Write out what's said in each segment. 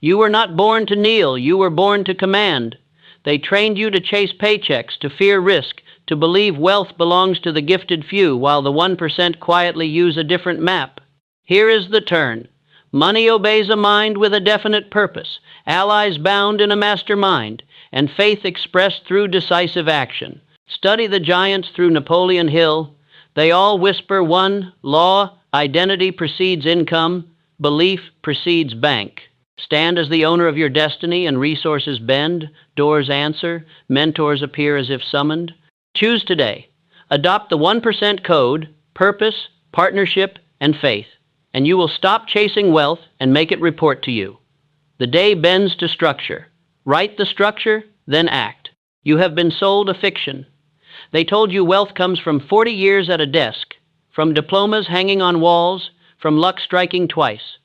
You were not born to kneel, you were born to command. They trained you to chase paychecks, to fear risk, to believe wealth belongs to the gifted few, while the 1% quietly use a different map. Here is the turn. Money obeys a mind with a definite purpose, allies bound in a mastermind, and faith expressed through decisive action. Study the giants through Napoleon Hill. They all whisper one law: identity precedes income, belief precedes bank. Stand as the owner of your destiny, and resources bend, doors answer, mentors appear as if summoned. Choose today. Adopt the 1% code: purpose, partnership, and faith, and you will stop chasing wealth and make it report to you. The day bends to structure. Write the structure, then act. You have been sold a fiction. They told you wealth comes from 40 years at a desk, from diplomas hanging on walls, from luck striking twice.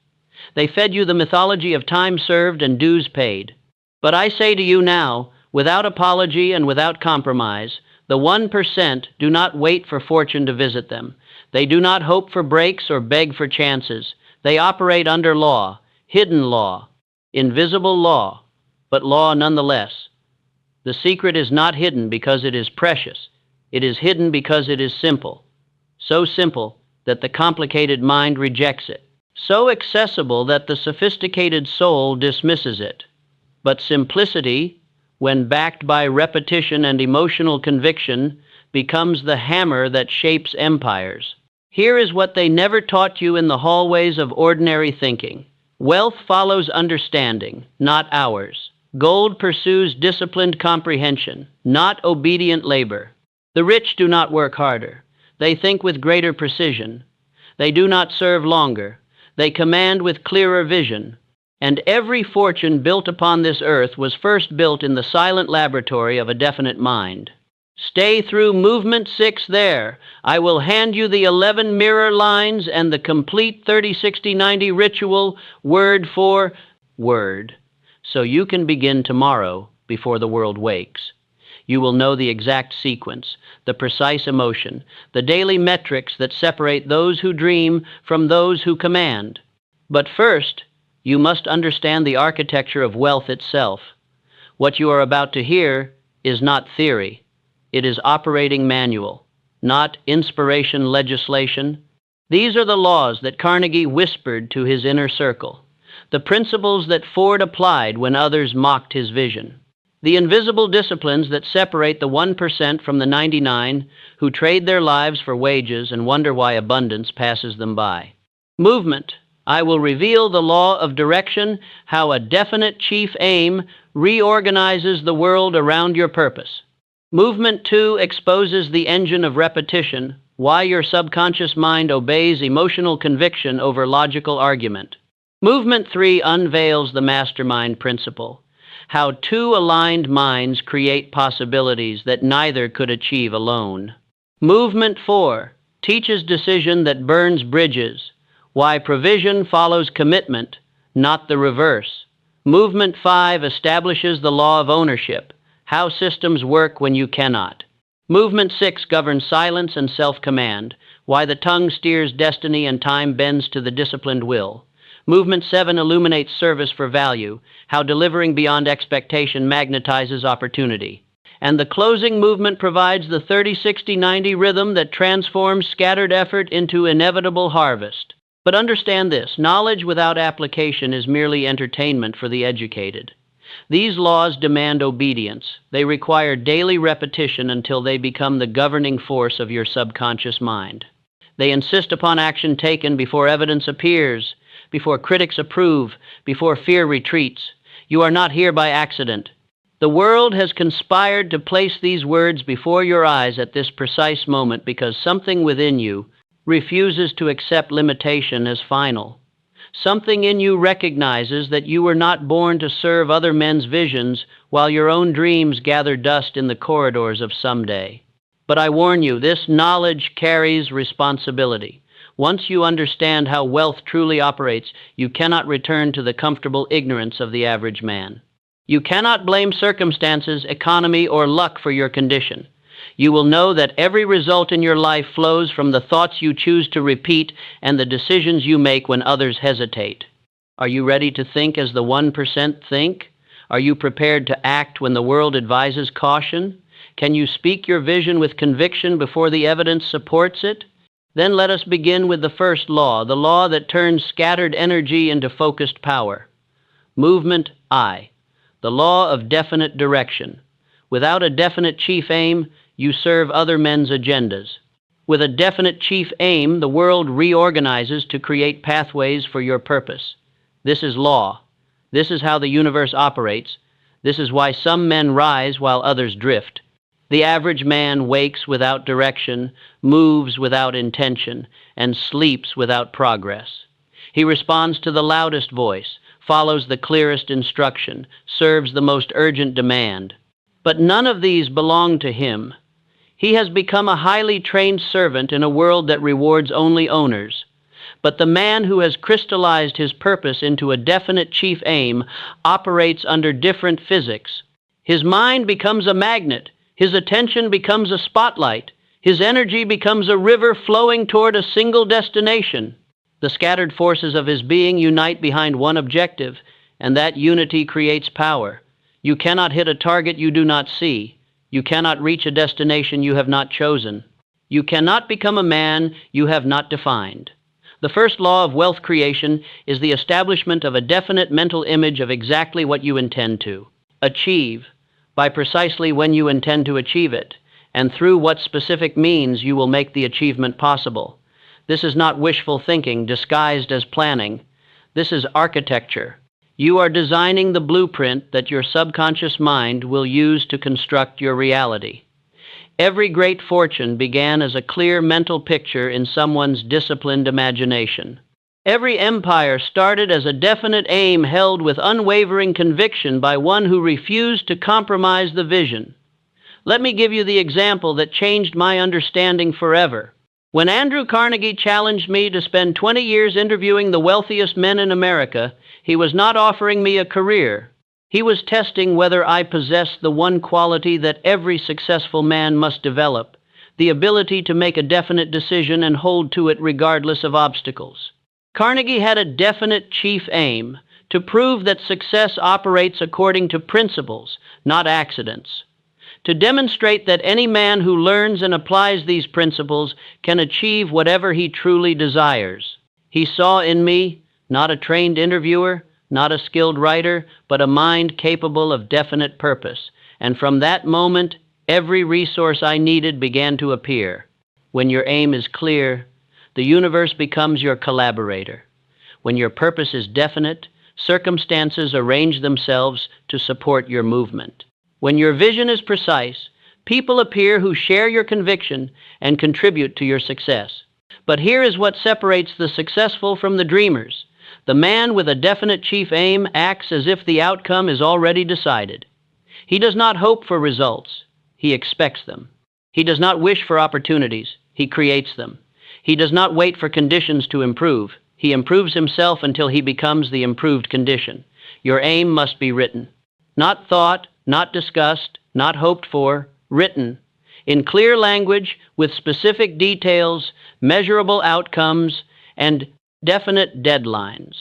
They fed you the mythology of time served and dues paid. But I say to you now, without apology and without compromise, the 1% do not wait for fortune to visit them. They do not hope for breaks or beg for chances. They operate under law, hidden law, invisible law, but law nonetheless. The secret is not hidden because it is precious. It is hidden because it is simple. So simple that the complicated mind rejects it. So accessible that the sophisticated soul dismisses it. But simplicity, when backed by repetition and emotional conviction, becomes the hammer that shapes empires. Here is what they never taught you in the hallways of ordinary thinking. Wealth follows understanding, not hours. Gold pursues disciplined comprehension, not obedient labor. The rich do not work harder. They think with greater precision. They do not serve longer. They command with clearer vision. And every fortune built upon this earth was first built in the silent laboratory of a definite mind. Stay through movement 6 there. I will hand you the 11 mirror lines and the complete 30-60-90 ritual, word for word, so you can begin tomorrow before the world wakes. You will know the exact sequence, the precise emotion, the daily metrics that separate those who dream from those who command. But first, you must understand the architecture of wealth itself. What you are about to hear is not theory. It is operating manual, not inspiration legislation. These are the laws that Carnegie whispered to his inner circle, the principles that Ford applied when others mocked his vision, the invisible disciplines that separate the 1% from the 99 who trade their lives for wages and wonder why abundance passes them by. Movement. I will reveal the law of direction, how a definite chief aim reorganizes the world around your purpose. Movement 2 exposes the engine of repetition, why your subconscious mind obeys emotional conviction over logical argument. Movement 3 unveils the mastermind principle, how two aligned minds create possibilities that neither could achieve alone. Movement 4 teaches decision that burns bridges, why provision follows commitment, not the reverse. Movement 5 establishes the law of ownership, how systems work when you cannot. Movement 6 governs silence and self-command, why the tongue steers destiny and time bends to the disciplined will. Movement 7 illuminates service for value, how delivering beyond expectation magnetizes opportunity. And the closing movement provides the 30-60-90 rhythm that transforms scattered effort into inevitable harvest. But understand this, knowledge without application is merely entertainment for the educated. These laws demand obedience. They require daily repetition until they become the governing force of your subconscious mind. They insist upon action taken before evidence appears, before critics approve, before fear retreats. You are not here by accident. The world has conspired to place these words before your eyes at this precise moment because something within you refuses to accept limitation as final. Something in you recognizes that you were not born to serve other men's visions while your own dreams gather dust in the corridors of someday. But I warn you, this knowledge carries responsibility. Once you understand how wealth truly operates, you cannot return to the comfortable ignorance of the average man. You cannot blame circumstances, economy, or luck for your condition. You will know that every result in your life flows from the thoughts you choose to repeat and the decisions you make when others hesitate. Are you ready to think as the 1% think? Are you prepared to act when the world advises caution? Can you speak your vision with conviction before the evidence supports it? Then let us begin with the first law, the law that turns scattered energy into focused power. Movement I, the law of definite direction. Without a definite chief aim, you serve other men's agendas. With a definite chief aim, the world reorganizes to create pathways for your purpose. This is law. This is how the universe operates. This is why some men rise while others drift. The average man wakes without direction, moves without intention, and sleeps without progress. He responds to the loudest voice, follows the clearest instruction, serves the most urgent demand. But none of these belong to him. He has become a highly trained servant in a world that rewards only owners. But the man who has crystallized his purpose into a definite chief aim operates under different physics. His mind becomes a magnet. His attention becomes a spotlight. His energy becomes a river flowing toward a single destination. The scattered forces of his being unite behind one objective, and that unity creates power. You cannot hit a target you do not see. You cannot reach a destination you have not chosen. You cannot become a man you have not defined. The first law of wealth creation is the establishment of a definite mental image of exactly what you intend to achieve, by precisely when you intend to achieve it, and through what specific means you will make the achievement possible. This is not wishful thinking disguised as planning. This is architecture. You are designing the blueprint that your subconscious mind will use to construct your reality. Every great fortune began as a clear mental picture in someone's disciplined imagination. Every empire started as a definite aim held with unwavering conviction by one who refused to compromise the vision. Let me give you the example that changed my understanding forever. When Andrew Carnegie challenged me to spend 20 years interviewing the wealthiest men in America, he was not offering me a career. He was testing whether I possessed the one quality that every successful man must develop, the ability to make a definite decision and hold to it regardless of obstacles. Carnegie had a definite chief aim, to prove that success operates according to principles, not accidents. To demonstrate that any man who learns and applies these principles can achieve whatever he truly desires. He saw in me not a trained interviewer, not a skilled writer, but a mind capable of definite purpose. And from that moment, every resource I needed began to appear. When your aim is clear, the universe becomes your collaborator. When your purpose is definite, circumstances arrange themselves to support your movement. When your vision is precise, people appear who share your conviction and contribute to your success. But here is what separates the successful from the dreamers. The man with a definite chief aim acts as if the outcome is already decided. He does not hope for results. He expects them. He does not wish for opportunities. He creates them. He does not wait for conditions to improve. He improves himself until he becomes the improved condition. Your aim must be written. Not thought, not discussed, not hoped for, written. In clear language, with specific details, measurable outcomes, and definite deadlines.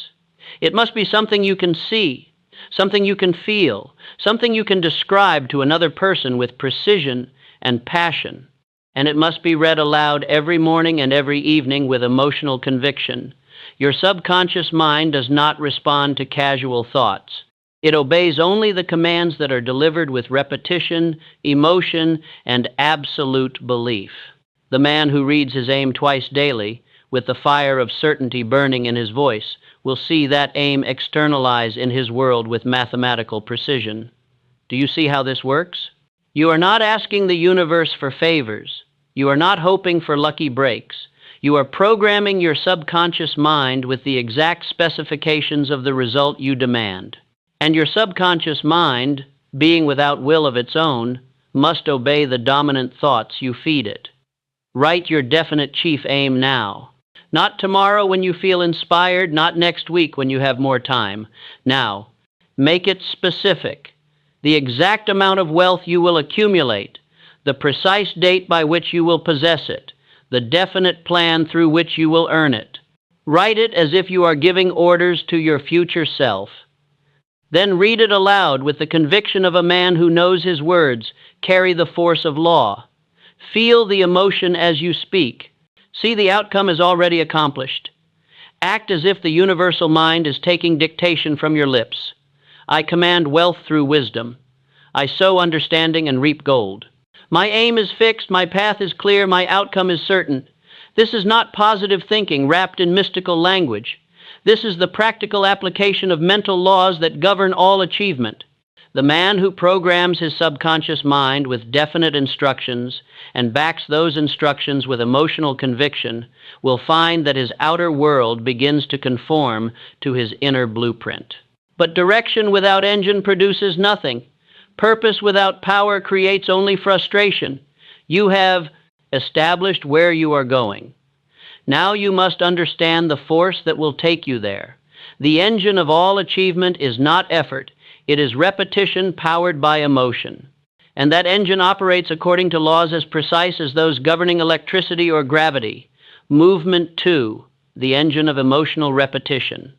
It must be something you can see, something you can feel, something you can describe to another person with precision and passion. And it must be read aloud every morning and every evening with emotional conviction. Your subconscious mind does not respond to casual thoughts. It obeys only the commands that are delivered with repetition, emotion, and absolute belief. The man who reads his aim twice daily, with the fire of certainty burning in his voice, will see that aim externalize in his world with mathematical precision. Do you see how this works? You are not asking the universe for favors. You are not hoping for lucky breaks. You are programming your subconscious mind with the exact specifications of the result you demand. And your subconscious mind, being without will of its own, must obey the dominant thoughts you feed it. Write your definite chief aim now. Not tomorrow when you feel inspired, not next week when you have more time. Now, make it specific. The exact amount of wealth you will accumulate, the precise date by which you will possess it, the definite plan through which you will earn it. Write it as if you are giving orders to your future self. Then read it aloud with the conviction of a man who knows his words carry the force of law. Feel the emotion as you speak. See the outcome is already accomplished. Act as if the universal mind is taking dictation from your lips. I command wealth through wisdom. I sow understanding and reap gold. My aim is fixed, my path is clear, my outcome is certain. This is not positive thinking wrapped in mystical language. This is the practical application of mental laws that govern all achievement. The man who programs his subconscious mind with definite instructions and backs those instructions with emotional conviction will find that his outer world begins to conform to his inner blueprint. But direction without engine produces nothing. Purpose without power creates only frustration. You have established where you are going. Now you must understand the force that will take you there. The engine of all achievement is not effort. It is repetition powered by emotion. And that engine operates according to laws as precise as those governing electricity or gravity. Movement 2, the engine of emotional repetition.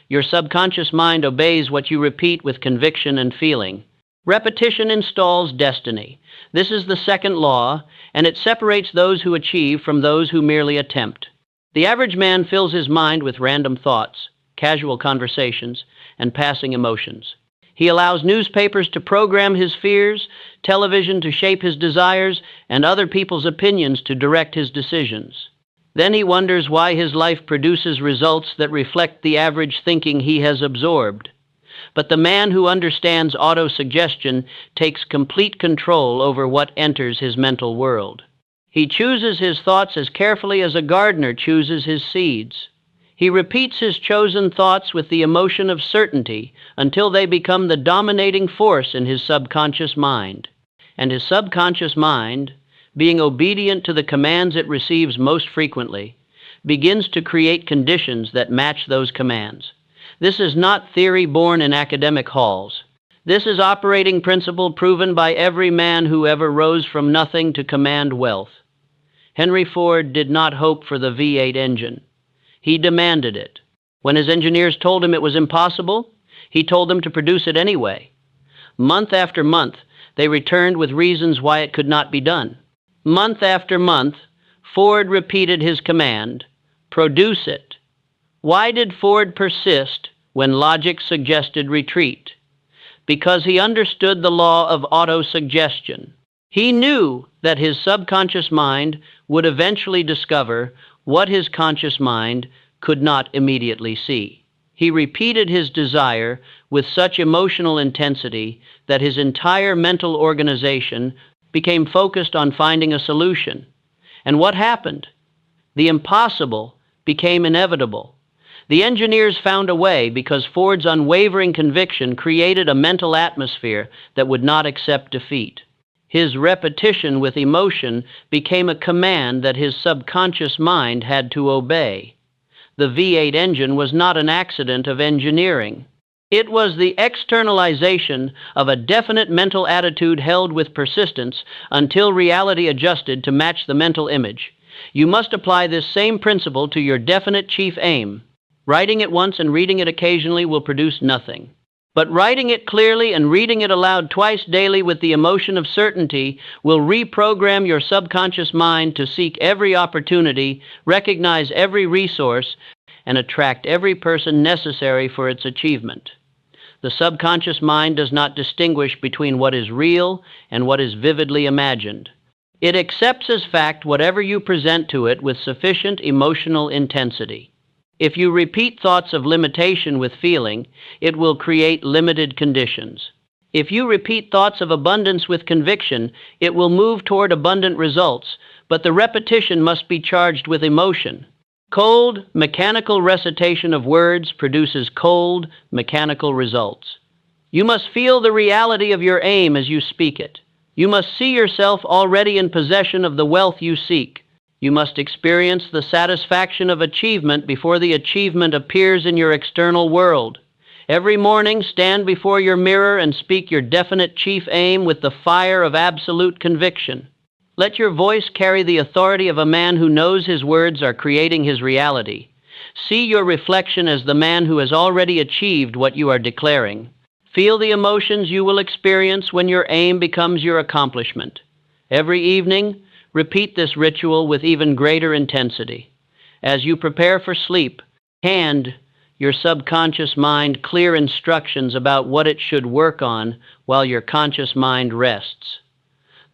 Your subconscious mind obeys what you repeat with conviction and feeling. Repetition installs destiny. This is the second law, and it separates those who achieve from those who merely attempt. The average man fills his mind with random thoughts, casual conversations, and passing emotions. He allows newspapers to program his fears, television to shape his desires, and other people's opinions to direct his decisions. Then he wonders why his life produces results that reflect the average thinking he has absorbed. But the man who understands autosuggestion takes complete control over what enters his mental world. He chooses his thoughts as carefully as a gardener chooses his seeds. He repeats his chosen thoughts with the emotion of certainty until they become the dominating force in his subconscious mind. And his subconscious mind, being obedient to the commands it receives most frequently, begins to create conditions that match those commands. This is not theory born in academic halls. This is operating principle proven by every man who ever rose from nothing to command wealth. Henry Ford did not hope for the V8 engine. He demanded it. When his engineers told him it was impossible, he told them to produce it anyway. Month after month, they returned with reasons why it could not be done. Month after month, Ford repeated his command, "Produce it." Why did Ford persist when logic suggested retreat? Because he understood the law of autosuggestion. He knew that his subconscious mind would eventually discover what his conscious mind could not immediately see. He repeated his desire with such emotional intensity that his entire mental organization became focused on finding a solution. And what happened? The impossible became inevitable. The engineers found a way because Ford's unwavering conviction created a mental atmosphere that would not accept defeat. His repetition with emotion became a command that his subconscious mind had to obey. The V8 engine was not an accident of engineering. It was the externalization of a definite mental attitude held with persistence until reality adjusted to match the mental image. You must apply this same principle to your definite chief aim. Writing it once and reading it occasionally will produce nothing. But writing it clearly and reading it aloud twice daily with the emotion of certainty will reprogram your subconscious mind to seek every opportunity, recognize every resource, and attract every person necessary for its achievement. The subconscious mind does not distinguish between what is real and what is vividly imagined. It accepts as fact whatever you present to it with sufficient emotional intensity. If you repeat thoughts of limitation with feeling, it will create limited conditions. If you repeat thoughts of abundance with conviction, it will move toward abundant results, but the repetition must be charged with emotion. Cold, mechanical recitation of words produces cold, mechanical results. You must feel the reality of your aim as you speak it. You must see yourself already in possession of the wealth you seek. You must experience the satisfaction of achievement before the achievement appears in your external world. Every morning, stand before your mirror and speak your definite chief aim with the fire of absolute conviction. Let your voice carry the authority of a man who knows his words are creating his reality. See your reflection as the man who has already achieved what you are declaring. Feel the emotions you will experience when your aim becomes your accomplishment. Every evening, repeat this ritual with even greater intensity. As you prepare for sleep, hand your subconscious mind clear instructions about what it should work on while your conscious mind rests.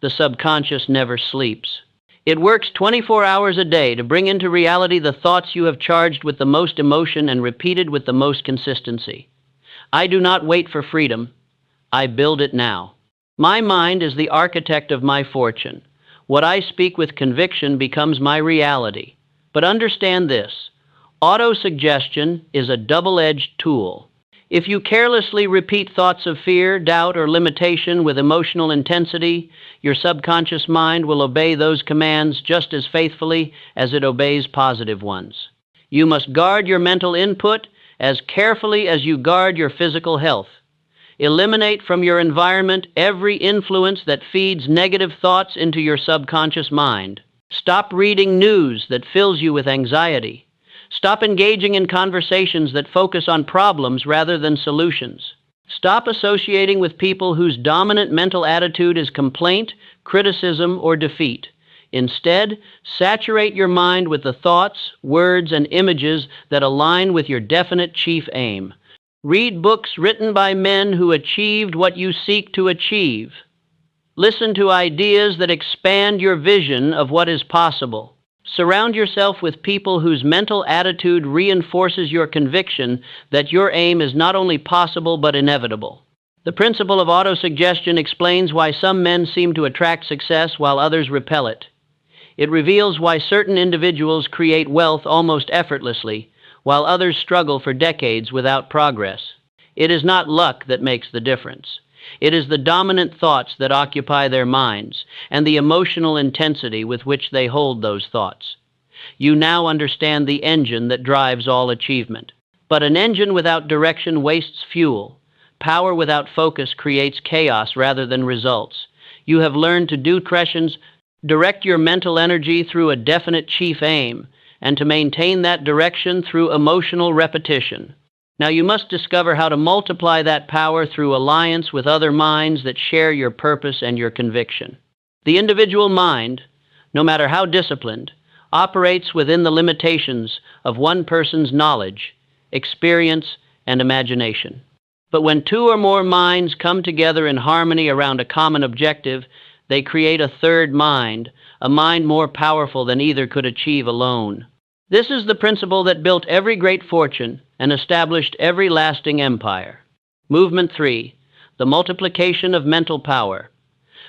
The subconscious never sleeps. It works 24 hours a day to bring into reality the thoughts you have charged with the most emotion and repeated with the most consistency. I do not wait for freedom. I build it now. My mind is the architect of my fortune. What I speak with conviction becomes my reality. But understand this. Autosuggestion is a double-edged tool. If you carelessly repeat thoughts of fear, doubt, or limitation with emotional intensity, your subconscious mind will obey those commands just as faithfully as it obeys positive ones. You must guard your mental input as carefully as you guard your physical health. Eliminate from your environment every influence that feeds negative thoughts into your subconscious mind. Stop reading news that fills you with anxiety. Stop engaging in conversations that focus on problems rather than solutions. Stop associating with people whose dominant mental attitude is complaint, criticism, or defeat. Instead, saturate your mind with the thoughts, words, and images that align with your definite chief aim. Read books written by men who achieved what you seek to achieve. Listen to ideas that expand your vision of what is possible. Surround yourself with people whose mental attitude reinforces your conviction that your aim is not only possible but inevitable. The principle of autosuggestion explains why some men seem to attract success while others repel it. It reveals why certain individuals create wealth almost effortlessly, while others struggle for decades without progress. It is not luck that makes the difference. It is the dominant thoughts that occupy their minds, and the emotional intensity with which they hold those thoughts. You now understand the engine that drives all achievement. But an engine without direction wastes fuel. Power without focus creates chaos rather than results. You have learned to do questions, direct your mental energy through a definite chief aim, and to maintain that direction through emotional repetition. Now you must discover how to multiply that power through alliance with other minds that share your purpose and your conviction. The individual mind, no matter how disciplined, operates within the limitations of one person's knowledge, experience, and imagination. But when two or more minds come together in harmony around a common objective, they create a third mind, a mind more powerful than either could achieve alone. This is the principle that built every great fortune and established every lasting empire. Movement 3, the multiplication of mental power.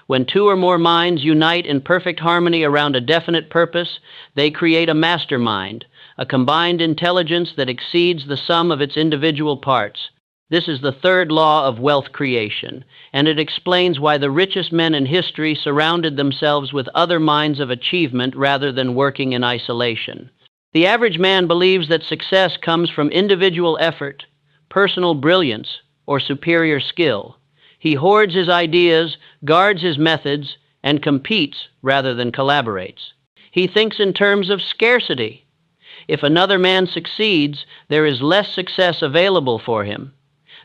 When two or more minds unite in perfect harmony around a definite purpose, they create a mastermind, a combined intelligence that exceeds the sum of its individual parts. This is the third law of wealth creation, and it explains why the richest men in history surrounded themselves with other minds of achievement rather than working in isolation. The average man believes that success comes from individual effort, personal brilliance, or superior skill. He hoards his ideas, guards his methods, and competes rather than collaborates. He thinks in terms of scarcity. If another man succeeds, there is less success available for him.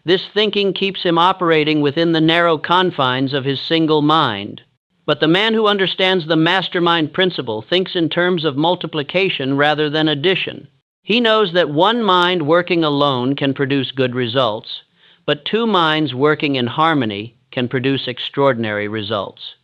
This thinking keeps him operating within the narrow confines of his single mind. But the man who understands the mastermind principle thinks in terms of multiplication rather than addition. He knows that one mind working alone can produce good results, but two minds working in harmony can produce extraordinary results.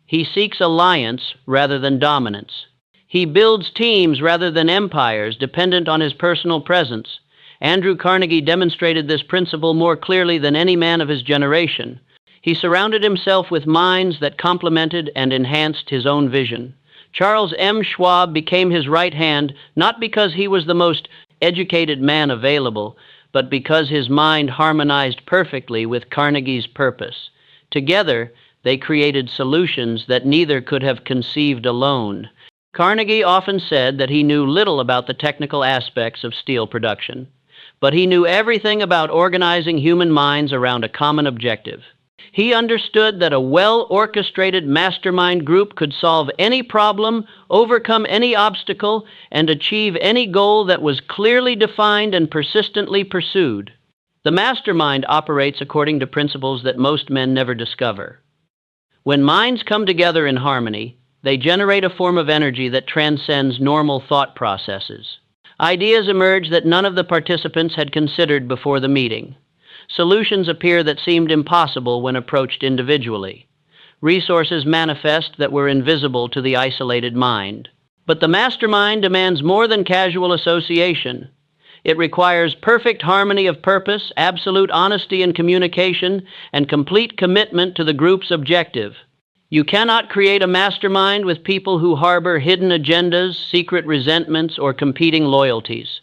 He seeks alliance rather than dominance. He builds teams rather than empires dependent on his personal presence. Andrew Carnegie demonstrated this principle more clearly than any man of his generation. He surrounded himself with minds that complemented and enhanced his own vision. Charles M. Schwab became his right hand not because he was the most educated man available, but because his mind harmonized perfectly with Carnegie's purpose. Together, they created solutions that neither could have conceived alone. Carnegie often said that he knew little about the technical aspects of steel production, but he knew everything about organizing human minds around a common objective. He understood that a well-orchestrated mastermind group could solve any problem, overcome any obstacle, and achieve any goal that was clearly defined and persistently pursued. The mastermind operates according to principles that most men never discover. When minds come together in harmony, they generate a form of energy that transcends normal thought processes. Ideas emerge that none of the participants had considered before the meeting. Solutions appear that seemed impossible when approached individually. Resources manifest that were invisible to the isolated mind. But the mastermind demands more than casual association. It requires perfect harmony of purpose, absolute honesty in communication, and complete commitment to the group's objective. You cannot create a mastermind with people who harbor hidden agendas, secret resentments, or competing loyalties.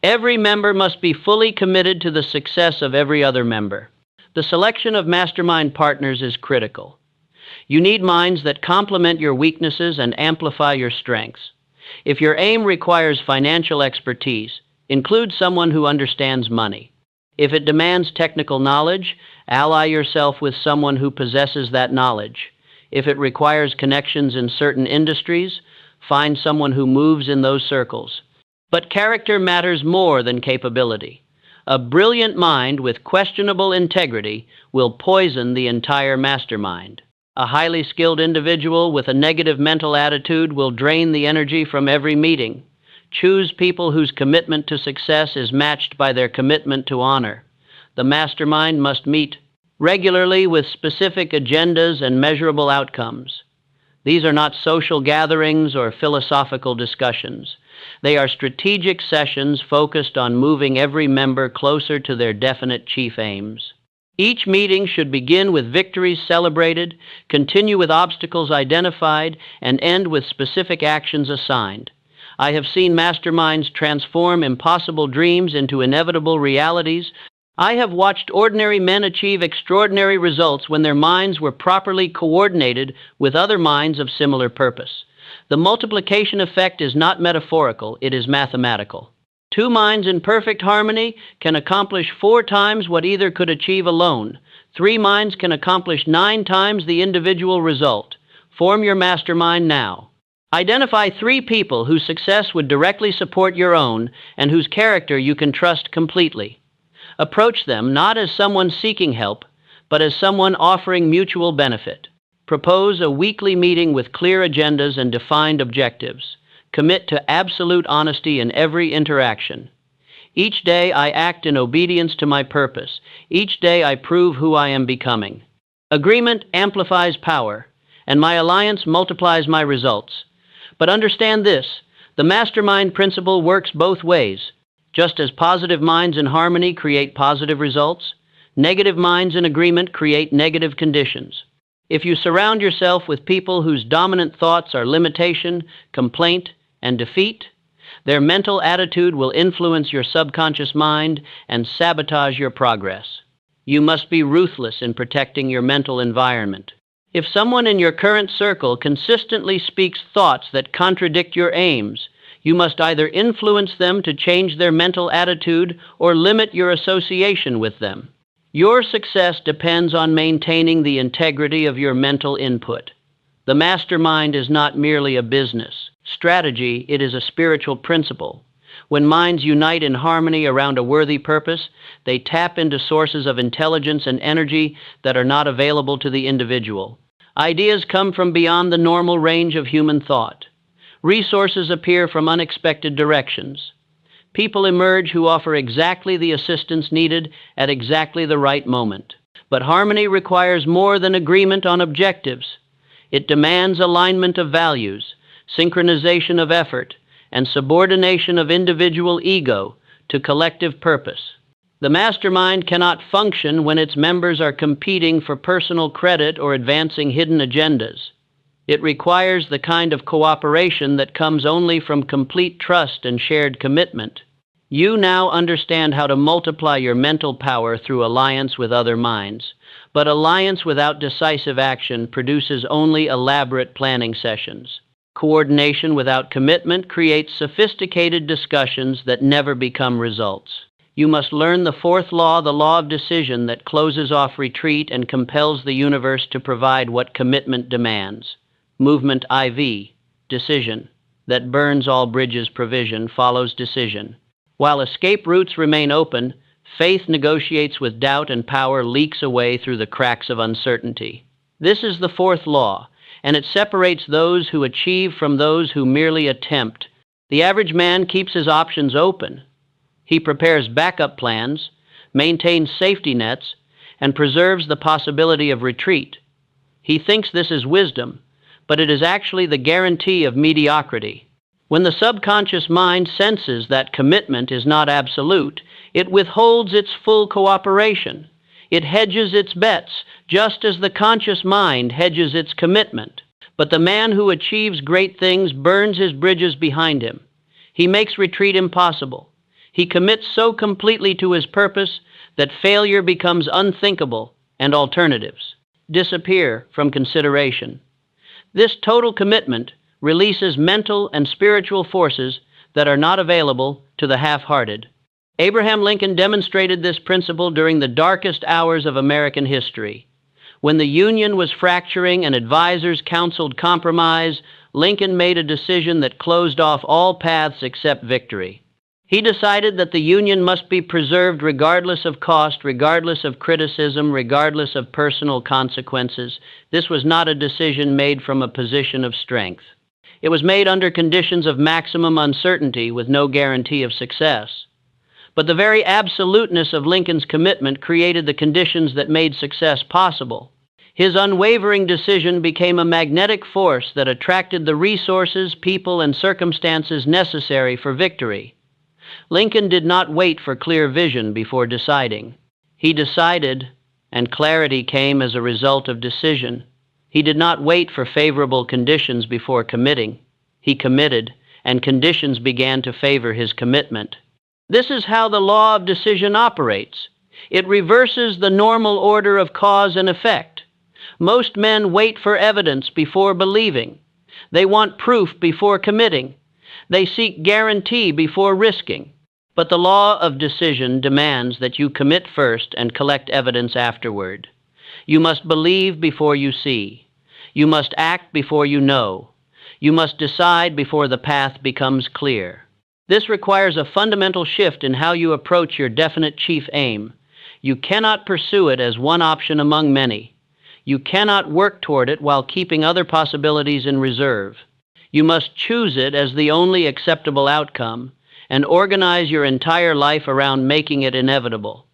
Every member must be fully committed to the success of every other member. The selection of mastermind partners is critical. You need minds that complement your weaknesses and amplify your strengths. If your aim requires financial expertise, include someone who understands money. If it demands technical knowledge, ally yourself with someone who possesses that knowledge. If it requires connections in certain industries, find someone who moves in those circles. But character matters more than capability. A brilliant mind with questionable integrity will poison the entire mastermind. A highly skilled individual with a negative mental attitude will drain the energy from every meeting. Choose people whose commitment to success is matched by their commitment to honor. The mastermind must meet regularly with specific agendas and measurable outcomes. These are not social gatherings or philosophical discussions. They are strategic sessions focused on moving every member closer to their definite chief aims. Each meeting should begin with victories celebrated, continue with obstacles identified, and end with specific actions assigned. I have seen masterminds transform impossible dreams into inevitable realities. I have watched ordinary men achieve extraordinary results when their minds were properly coordinated with other minds of similar purpose. The multiplication effect is not metaphorical, it is mathematical. Two minds in perfect harmony can accomplish 4 times what either could achieve alone. 3 minds can accomplish 9 times the individual result. Form your mastermind now. Identify 3 people whose success would directly support your own and whose character you can trust completely. Approach them not as someone seeking help, but as someone offering mutual benefit. Propose a weekly meeting with clear agendas and defined objectives. Commit to absolute honesty in every interaction. Each day I act in obedience to my purpose. Each day I prove who I am becoming. Agreement amplifies power, and my alliance multiplies my results. But understand this, the mastermind principle works both ways. Just as positive minds in harmony create positive results, negative minds in agreement create negative conditions. If you surround yourself with people whose dominant thoughts are limitation, complaint, and defeat, their mental attitude will influence your subconscious mind and sabotage your progress. You must be ruthless in protecting your mental environment. If someone in your current circle consistently speaks thoughts that contradict your aims, you must either influence them to change their mental attitude or limit your association with them. Your success depends on maintaining the integrity of your mental input. The mastermind is not merely a business strategy, it is a spiritual principle. When minds unite in harmony around a worthy purpose, they tap into sources of intelligence and energy that are not available to the individual. Ideas come from beyond the normal range of human thought. Resources appear from unexpected directions. People emerge who offer exactly the assistance needed at exactly the right moment. But harmony requires more than agreement on objectives. It demands alignment of values, synchronization of effort, and subordination of individual ego to collective purpose. The mastermind cannot function when its members are competing for personal credit or advancing hidden agendas. It requires the kind of cooperation that comes only from complete trust and shared commitment. You now understand how to multiply your mental power through alliance with other minds. But alliance without decisive action produces only elaborate planning sessions. Coordination without commitment creates sophisticated discussions that never become results. You must learn the fourth law, the law of decision that closes off retreat and compels the universe to provide what commitment demands. Movement IV, decision, that burns all bridges. Provision follows decision. While escape routes remain open, faith negotiates with doubt and power leaks away through the cracks of uncertainty. This is the fourth law, and it separates those who achieve from those who merely attempt. The average man keeps his options open. He prepares backup plans, maintains safety nets, and preserves the possibility of retreat. He thinks this is wisdom, but it is actually the guarantee of mediocrity. When the subconscious mind senses that commitment is not absolute, it withholds its full cooperation. It hedges its bets, just as the conscious mind hedges its commitment. But the man who achieves great things burns his bridges behind him. He makes retreat impossible. He commits so completely to his purpose that failure becomes unthinkable and alternatives disappear from consideration. This total commitment releases mental and spiritual forces that are not available to the half-hearted. Abraham Lincoln demonstrated this principle during the darkest hours of American history. When the Union was fracturing and advisors counseled compromise, Lincoln made a decision that closed off all paths except victory. He decided that the Union must be preserved regardless of cost, regardless of criticism, regardless of personal consequences. This was not a decision made from a position of strength. It was made under conditions of maximum uncertainty with no guarantee of success. But the very absoluteness of Lincoln's commitment created the conditions that made success possible. His unwavering decision became a magnetic force that attracted the resources, people, and circumstances necessary for victory. Lincoln did not wait for clear vision before deciding. He decided, and clarity came as a result of decision. He did not wait for favorable conditions before committing. He committed, and conditions began to favor his commitment. This is how the law of decision operates. It reverses the normal order of cause and effect. Most men wait for evidence before believing. They want proof before committing. They seek guarantee before risking. But the law of decision demands that you commit first and collect evidence afterward. You must believe before you see. You must act before you know. You must decide before the path becomes clear. This requires a fundamental shift in how you approach your definite chief aim. You cannot pursue it as one option among many. You cannot work toward it while keeping other possibilities in reserve. You must choose it as the only acceptable outcome and organize your entire life around making it inevitable.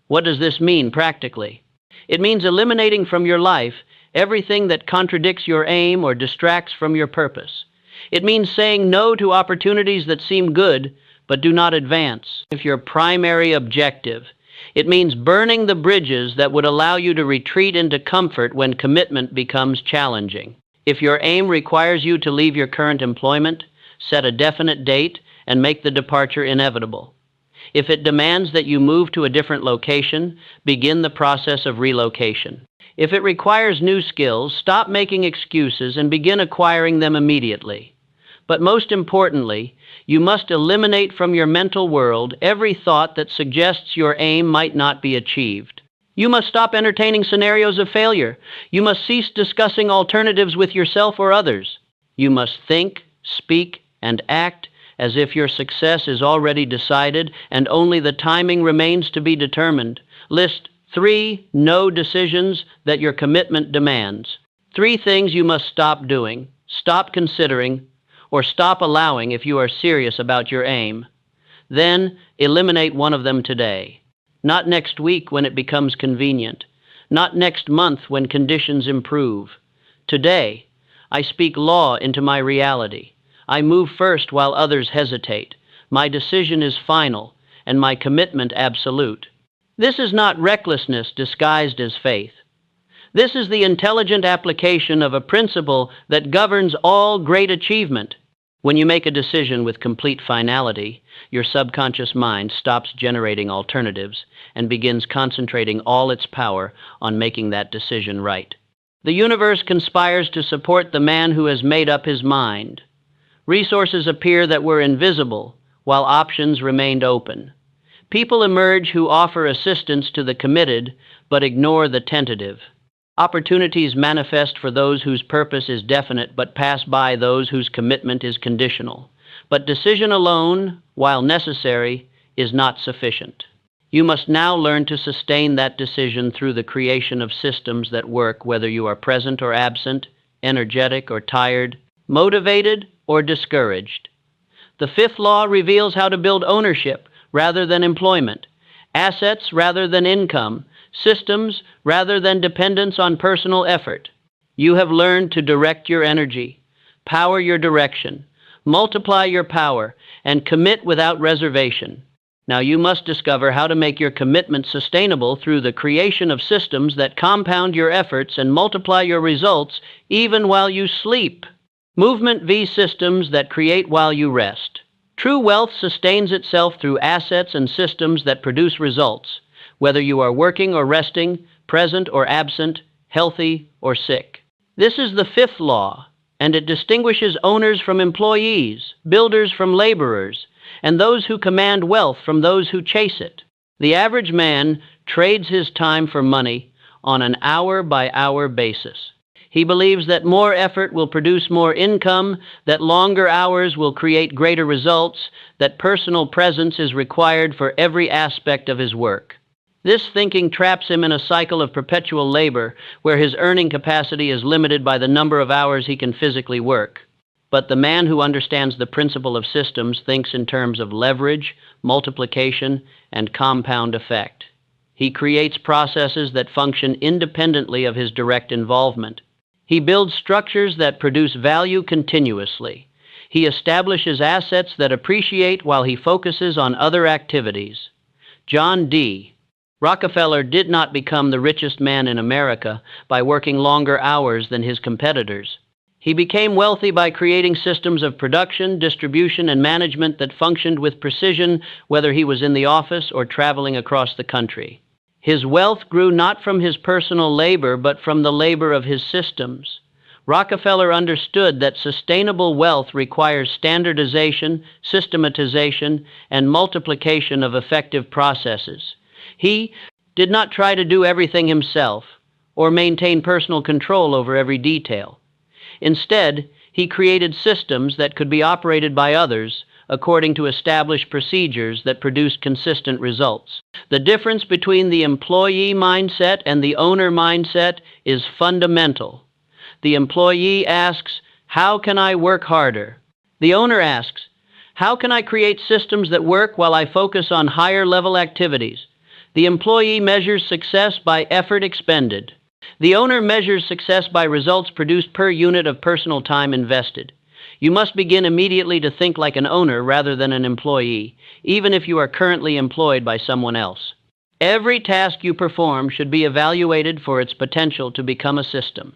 What does this mean practically? It means eliminating from your life everything that contradicts your aim or distracts from your purpose. It means saying no to opportunities that seem good but do not advance if your primary objective. It means burning the bridges that would allow you to retreat into comfort when commitment becomes challenging. If your aim requires you to leave your current employment, set a definite date and make the departure inevitable. If it demands that you move to a different location, begin the process of relocation. If it requires new skills, stop making excuses and begin acquiring them immediately. But most importantly, you must eliminate from your mental world every thought that suggests your aim might not be achieved. You must stop entertaining scenarios of failure. You must cease discussing alternatives with yourself or others. You must think, speak, and act as if your success is already decided and only the timing remains to be determined. List 3 no decisions that your commitment demands. 3 things you must stop doing, stop considering, or stop allowing if you are serious about your aim. Then eliminate one of them today. Not next week when it becomes convenient. Not next month when conditions improve. Today, I speak law into my reality. I move first while others hesitate. My decision is final, and my commitment absolute. This is not recklessness disguised as faith. This is the intelligent application of a principle that governs all great achievement. When you make a decision with complete finality, your subconscious mind stops generating alternatives and begins concentrating all its power on making that decision right. The universe conspires to support the man who has made up his mind. Resources appear that were invisible, while options remained open. People emerge who offer assistance to the committed but ignore the tentative. Opportunities manifest for those whose purpose is definite but pass by those whose commitment is conditional. But decision alone, while necessary, is not sufficient. You must now learn to sustain that decision through the creation of systems that work whether you are present or absent, energetic or tired, motivated or discouraged. The fifth law reveals how to build ownership rather than employment, assets rather than income, systems rather than dependence on personal effort. You have learned to direct your energy, power your direction, multiply your power, and commit without reservation. Now you must discover how to make your commitment sustainable through the creation of systems that compound your efforts and multiply your results even while you sleep. Movement v. systems that create while you rest. True wealth sustains itself through assets and systems that produce results, whether you are working or resting, present or absent, healthy or sick. This is the fifth law, and it distinguishes owners from employees, builders from laborers, and those who command wealth from those who chase it. The average man trades his time for money on an hour-by-hour basis. He believes that more effort will produce more income, that longer hours will create greater results, that personal presence is required for every aspect of his work. This thinking traps him in a cycle of perpetual labor where his earning capacity is limited by the number of hours he can physically work. But the man who understands the principle of systems thinks in terms of leverage, multiplication, and compound effect. He creates processes that function independently of his direct involvement. He builds structures that produce value continuously. He establishes assets that appreciate while he focuses on other activities. John D. Rockefeller did not become the richest man in America by working longer hours than his competitors. He became wealthy by creating systems of production, distribution, and management that functioned with precision whether he was in the office or traveling across the country. His wealth grew not from his personal labor, but from the labor of his systems. Rockefeller understood that sustainable wealth requires standardization, systematization, and multiplication of effective processes. He did not try to do everything himself or maintain personal control over every detail. Instead, he created systems that could be operated by others according to established procedures that produced consistent results. The difference between the employee mindset and the owner mindset is fundamental. The employee asks, "How can I work harder?" The owner asks, "How can I create systems that work while I focus on higher level activities?" The employee measures success by effort expended. The owner measures success by results produced per unit of personal time invested. You must begin immediately to think like an owner rather than an employee, even if you are currently employed by someone else. Every task you perform should be evaluated for its potential to become a system.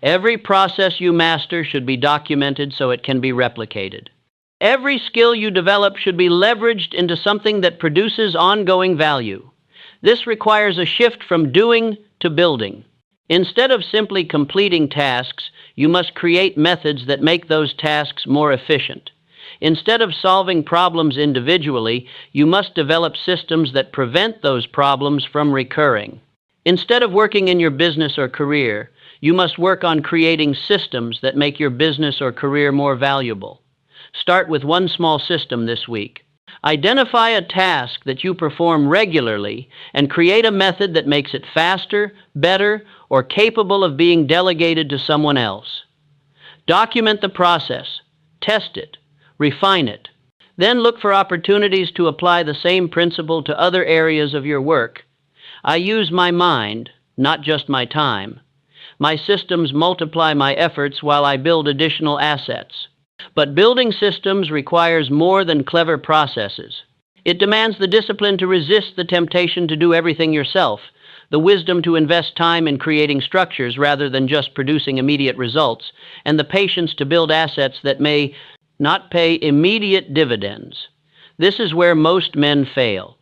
Every process you master should be documented so it can be replicated. Every skill you develop should be leveraged into something that produces ongoing value. This requires a shift from doing to building. Instead of simply completing tasks, you must create methods that make those tasks more efficient. Instead of solving problems individually, you must develop systems that prevent those problems from recurring. Instead of working in your business or career, you must work on creating systems that make your business or career more valuable. Start with one small system this week. Identify a task that you perform regularly and create a method that makes it faster, better, or capable of being delegated to someone else. Document the process, test it, refine it. Then look for opportunities to apply the same principle to other areas of your work. I use my mind, not just my time. My systems multiply my efforts while I build additional assets. But building systems requires more than clever processes. It demands the discipline to resist the temptation to do everything yourself, the wisdom to invest time in creating structures rather than just producing immediate results, and the patience to build assets that may not pay immediate dividends. This is where most men fail.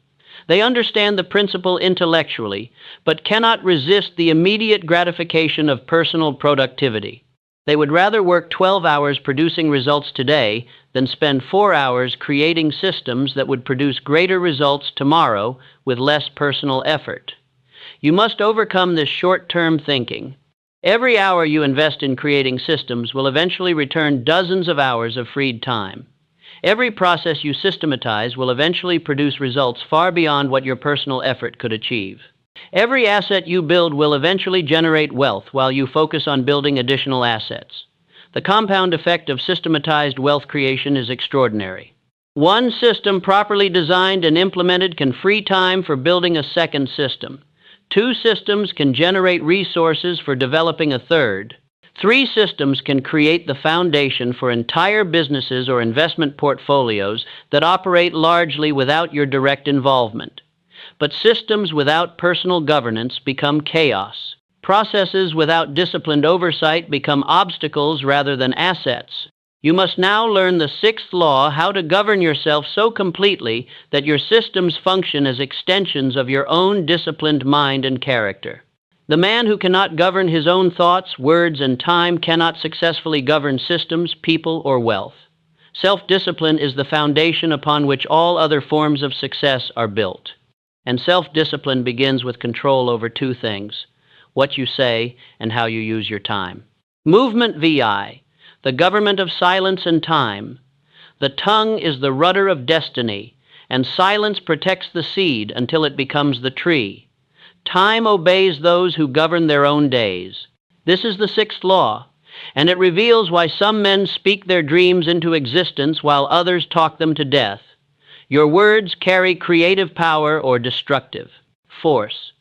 They understand the principle intellectually, but cannot resist the immediate gratification of personal productivity. They would rather work 12 hours producing results today than spend 4 hours creating systems that would produce greater results tomorrow with less personal effort. You must overcome this short-term thinking. Every hour you invest in creating systems will eventually return dozens of hours of freed time. Every process you systematize will eventually produce results far beyond what your personal effort could achieve. Every asset you build will eventually generate wealth while you focus on building additional assets. The compound effect of systematized wealth creation is extraordinary. One system properly designed and implemented can free time for building a second system. 2 systems can generate resources for developing a third. 3 systems can create the foundation for entire businesses or investment portfolios that operate largely without your direct involvement. But systems without personal governance become chaos. Processes without disciplined oversight become obstacles rather than assets. You must now learn the 6th law, how to govern yourself so completely that your systems function as extensions of your own disciplined mind and character. The man who cannot govern his own thoughts, words, and time cannot successfully govern systems, people, or wealth. Self-discipline is the foundation upon which all other forms of success are built. And self-discipline begins with control over 2 things: what you say and how you use your time. Movement VI, the government of silence and time. The tongue is the rudder of destiny, and silence protects the seed until it becomes the tree. Time obeys those who govern their own days. This is the 6th law, and it reveals why some men speak their dreams into existence while others talk them to death. Your words carry creative power or destructive force.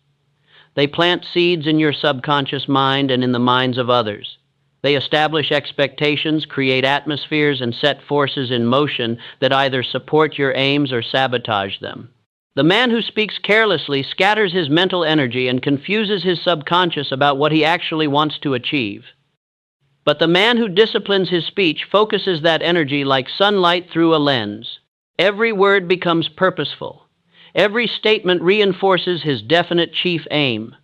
They plant seeds in your subconscious mind and in the minds of others. They establish expectations, create atmospheres, and set forces in motion that either support your aims or sabotage them. The man who speaks carelessly scatters his mental energy and confuses his subconscious about what he actually wants to achieve. But the man who disciplines his speech focuses that energy like sunlight through a lens. Every word becomes purposeful. Every statement reinforces his definite chief aim.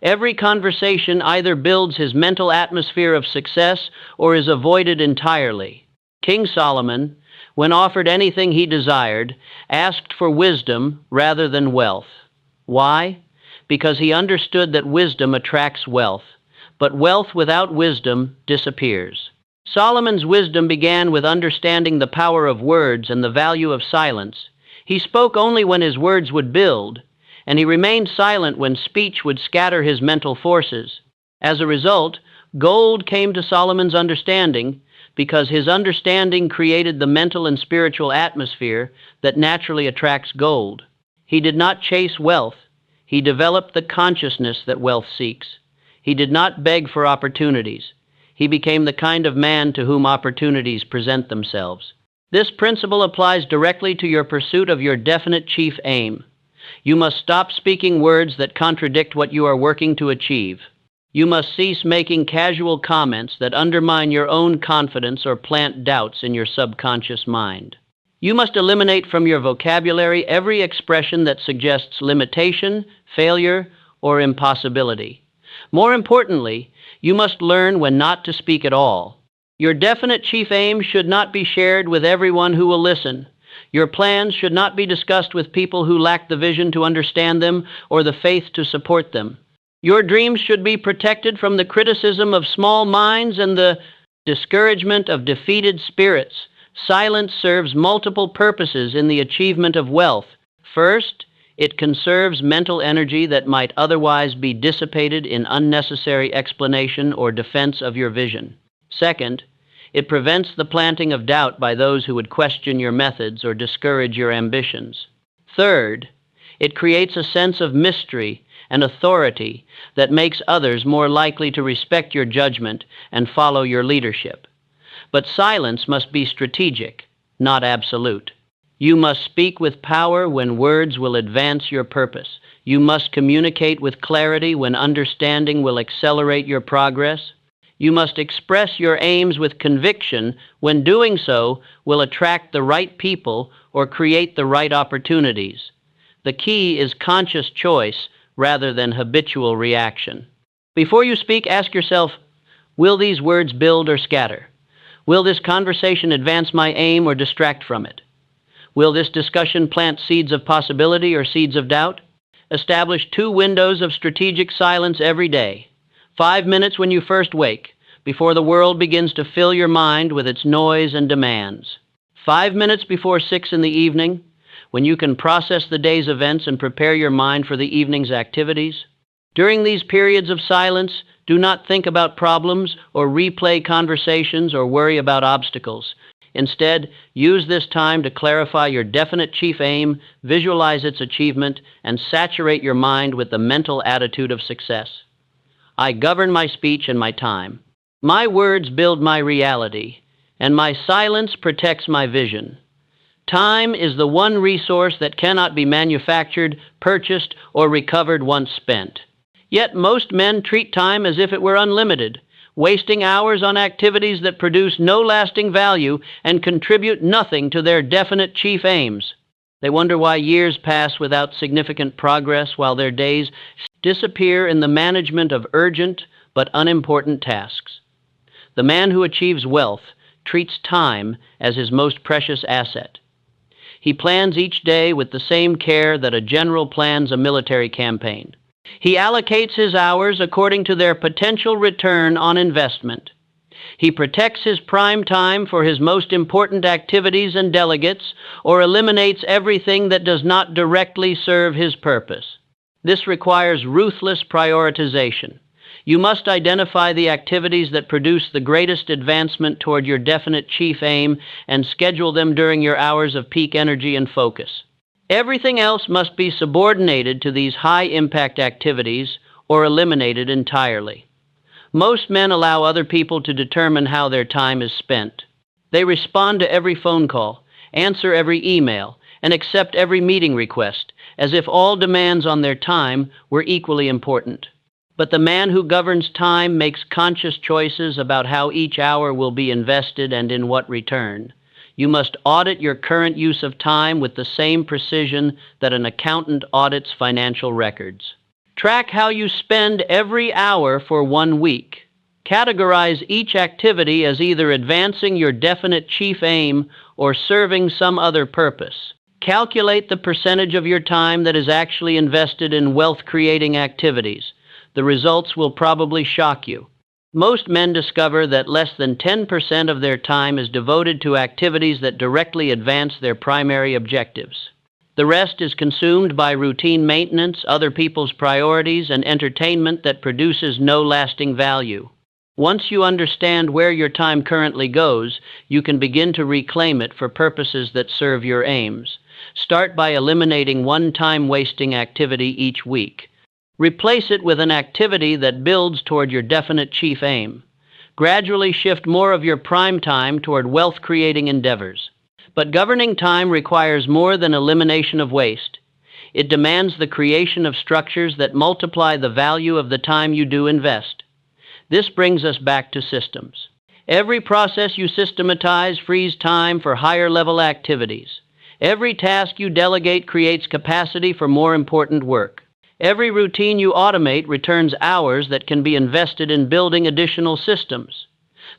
Every conversation either builds his mental atmosphere of success or is avoided entirely. King Solomon, when offered anything he desired, asked for wisdom rather than wealth. Why? Because he understood that wisdom attracts wealth, but wealth without wisdom disappears. Solomon's wisdom began with understanding the power of words and the value of silence. He spoke only when his words would build, and he remained silent when speech would scatter his mental forces. As a result, gold came to Solomon's understanding because his understanding created the mental and spiritual atmosphere that naturally attracts gold. He did not chase wealth. He developed the consciousness that wealth seeks. He did not beg for opportunities. He became the kind of man to whom opportunities present themselves. This principle applies directly to your pursuit of your definite chief aim. You must stop speaking words that contradict what you are working to achieve. You must cease making casual comments that undermine your own confidence or plant doubts in your subconscious mind. You must eliminate from your vocabulary every expression that suggests limitation, failure, or impossibility. More importantly, you must learn when not to speak at all. Your definite chief aim should not be shared with everyone who will listen. Your plans should not be discussed with people who lack the vision to understand them or the faith to support them. Your dreams should be protected from the criticism of small minds and the discouragement of defeated spirits. Silence serves multiple purposes in the achievement of wealth. First, it conserves mental energy that might otherwise be dissipated in unnecessary explanation or defense of your vision. Second, it prevents the planting of doubt by those who would question your methods or discourage your ambitions. Third, it creates a sense of mystery and authority that makes others more likely to respect your judgment and follow your leadership. But silence must be strategic, not absolute. You must speak with power when words will advance your purpose. You must communicate with clarity when understanding will accelerate your progress. You must express your aims with conviction when doing so will attract the right people or create the right opportunities. The key is conscious choice rather than habitual reaction. Before you speak, ask yourself, will these words build or scatter? Will this conversation advance my aim or distract from it? Will this discussion plant seeds of possibility or seeds of doubt? Establish 2 windows of strategic silence every day. 5 minutes when you first wake, before the world begins to fill your mind with its noise and demands. 5 minutes before 6 in the evening, when you can process the day's events and prepare your mind for the evening's activities. During these periods of silence, do not think about problems or replay conversations or worry about obstacles. Instead, use this time to clarify your definite chief aim, visualize its achievement, and saturate your mind with the mental attitude of success. I govern my speech and my time. My words build my reality, and my silence protects my vision. Time is the one resource that cannot be manufactured, purchased, or recovered once spent. Yet most men treat time as if it were unlimited, wasting hours on activities that produce no lasting value and contribute nothing to their definite chief aims. They wonder why years pass without significant progress while their days disappear in the management of urgent but unimportant tasks. The man who achieves wealth treats time as his most precious asset. He plans each day with the same care that a general plans a military campaign. He allocates his hours according to their potential return on investment. He protects his prime time for his most important activities and delegates, or eliminates everything that does not directly serve his purpose. This requires ruthless prioritization. You must identify the activities that produce the greatest advancement toward your definite chief aim and schedule them during your hours of peak energy and focus. Everything else must be subordinated to these high-impact activities or eliminated entirely. Most men allow other people to determine how their time is spent. They respond to every phone call, answer every email, and accept every meeting request, as if all demands on their time were equally important. But the man who governs time makes conscious choices about how each hour will be invested and in what return. You must audit your current use of time with the same precision that an accountant audits financial records. Track how you spend every hour for 1 week. Categorize each activity as either advancing your definite chief aim or serving some other purpose. Calculate the percentage of your time that is actually invested in wealth-creating activities. The results will probably shock you. Most men discover that less than 10% of their time is devoted to activities that directly advance their primary objectives. The rest is consumed by routine maintenance, other people's priorities, and entertainment that produces no lasting value. Once you understand where your time currently goes, you can begin to reclaim it for purposes that serve your aims. Start by eliminating one time-wasting activity each week. Replace it with an activity that builds toward your definite chief aim. Gradually shift more of your prime time toward wealth-creating endeavors. But governing time requires more than elimination of waste. It demands the creation of structures that multiply the value of the time you do invest. This brings us back to systems. Every process you systematize frees time for higher-level activities. Every task you delegate creates capacity for more important work. Every routine you automate returns hours that can be invested in building additional systems.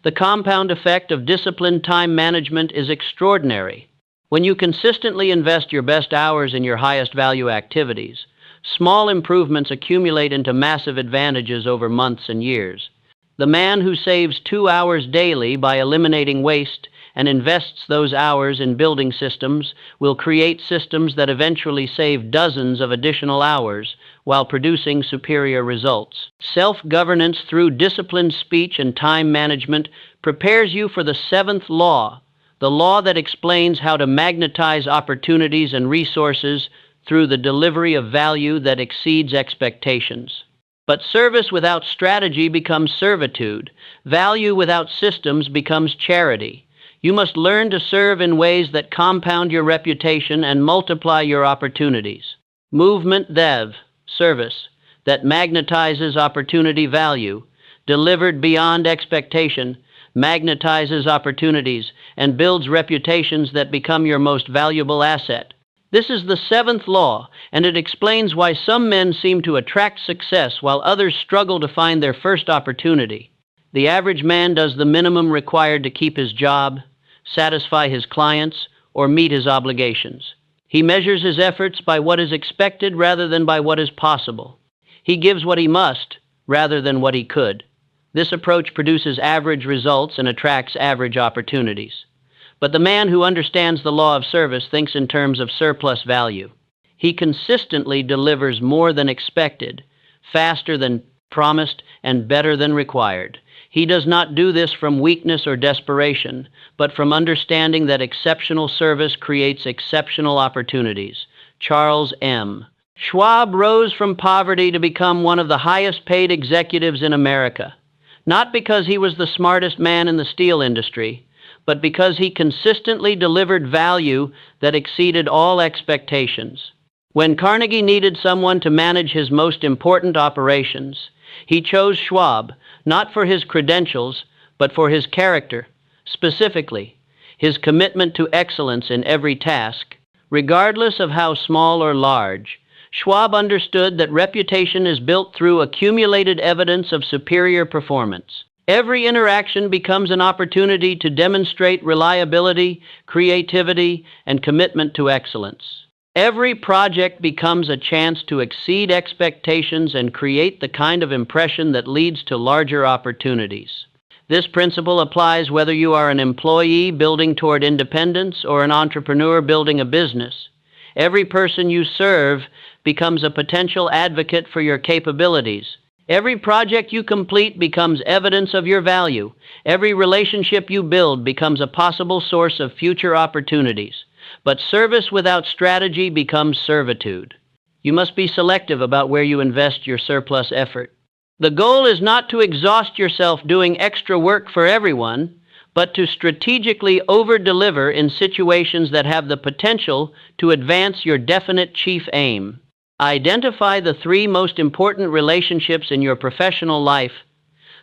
The compound effect of disciplined time management is extraordinary. When you consistently invest your best hours in your highest value activities, small improvements accumulate into massive advantages over months and years. The man who saves 2 hours daily by eliminating waste and invests those hours in building systems will create systems that eventually save dozens of additional hours while producing superior results. Self-governance through disciplined speech and time management prepares you for the 7th law, the law that explains how to magnetize opportunities and resources through the delivery of value that exceeds expectations. But service without strategy becomes servitude. Value without systems becomes charity. You must learn to serve in ways that compound your reputation and multiply your opportunities. Movement dev, service, that magnetizes opportunity value, delivered beyond expectation, magnetizes opportunities, and builds reputations that become your most valuable asset. This is the 7th law, and it explains why some men seem to attract success while others struggle to find their first opportunity. The average man does the minimum required to keep his job, satisfy his clients, or meet his obligations. He measures his efforts by what is expected rather than by what is possible. He gives what he must rather than what he could. This approach produces average results and attracts average opportunities. But the man who understands the law of service thinks in terms of surplus value. He consistently delivers more than expected, faster than promised, and better than required. He does not do this from weakness or desperation, but from understanding that exceptional service creates exceptional opportunities. Charles M. Schwab rose from poverty to become one of the highest paid executives in America, not because he was the smartest man in the steel industry, but because he consistently delivered value that exceeded all expectations. When Carnegie needed someone to manage his most important operations, he chose Schwab, not for his credentials, but for his character, specifically, his commitment to excellence in every task. Regardless of how small or large, Schwab understood that reputation is built through accumulated evidence of superior performance. Every interaction becomes an opportunity to demonstrate reliability, creativity, and commitment to excellence. Every project becomes a chance to exceed expectations and create the kind of impression that leads to larger opportunities. This principle applies whether you are an employee building toward independence or an entrepreneur building a business. Every person you serve becomes a potential advocate for your capabilities. Every project you complete becomes evidence of your value. Every relationship you build becomes a possible source of future opportunities. But service without strategy becomes servitude. You must be selective about where you invest your surplus effort. The goal is not to exhaust yourself doing extra work for everyone, but to strategically over-deliver in situations that have the potential to advance your definite chief aim. Identify the 3 most important relationships in your professional life,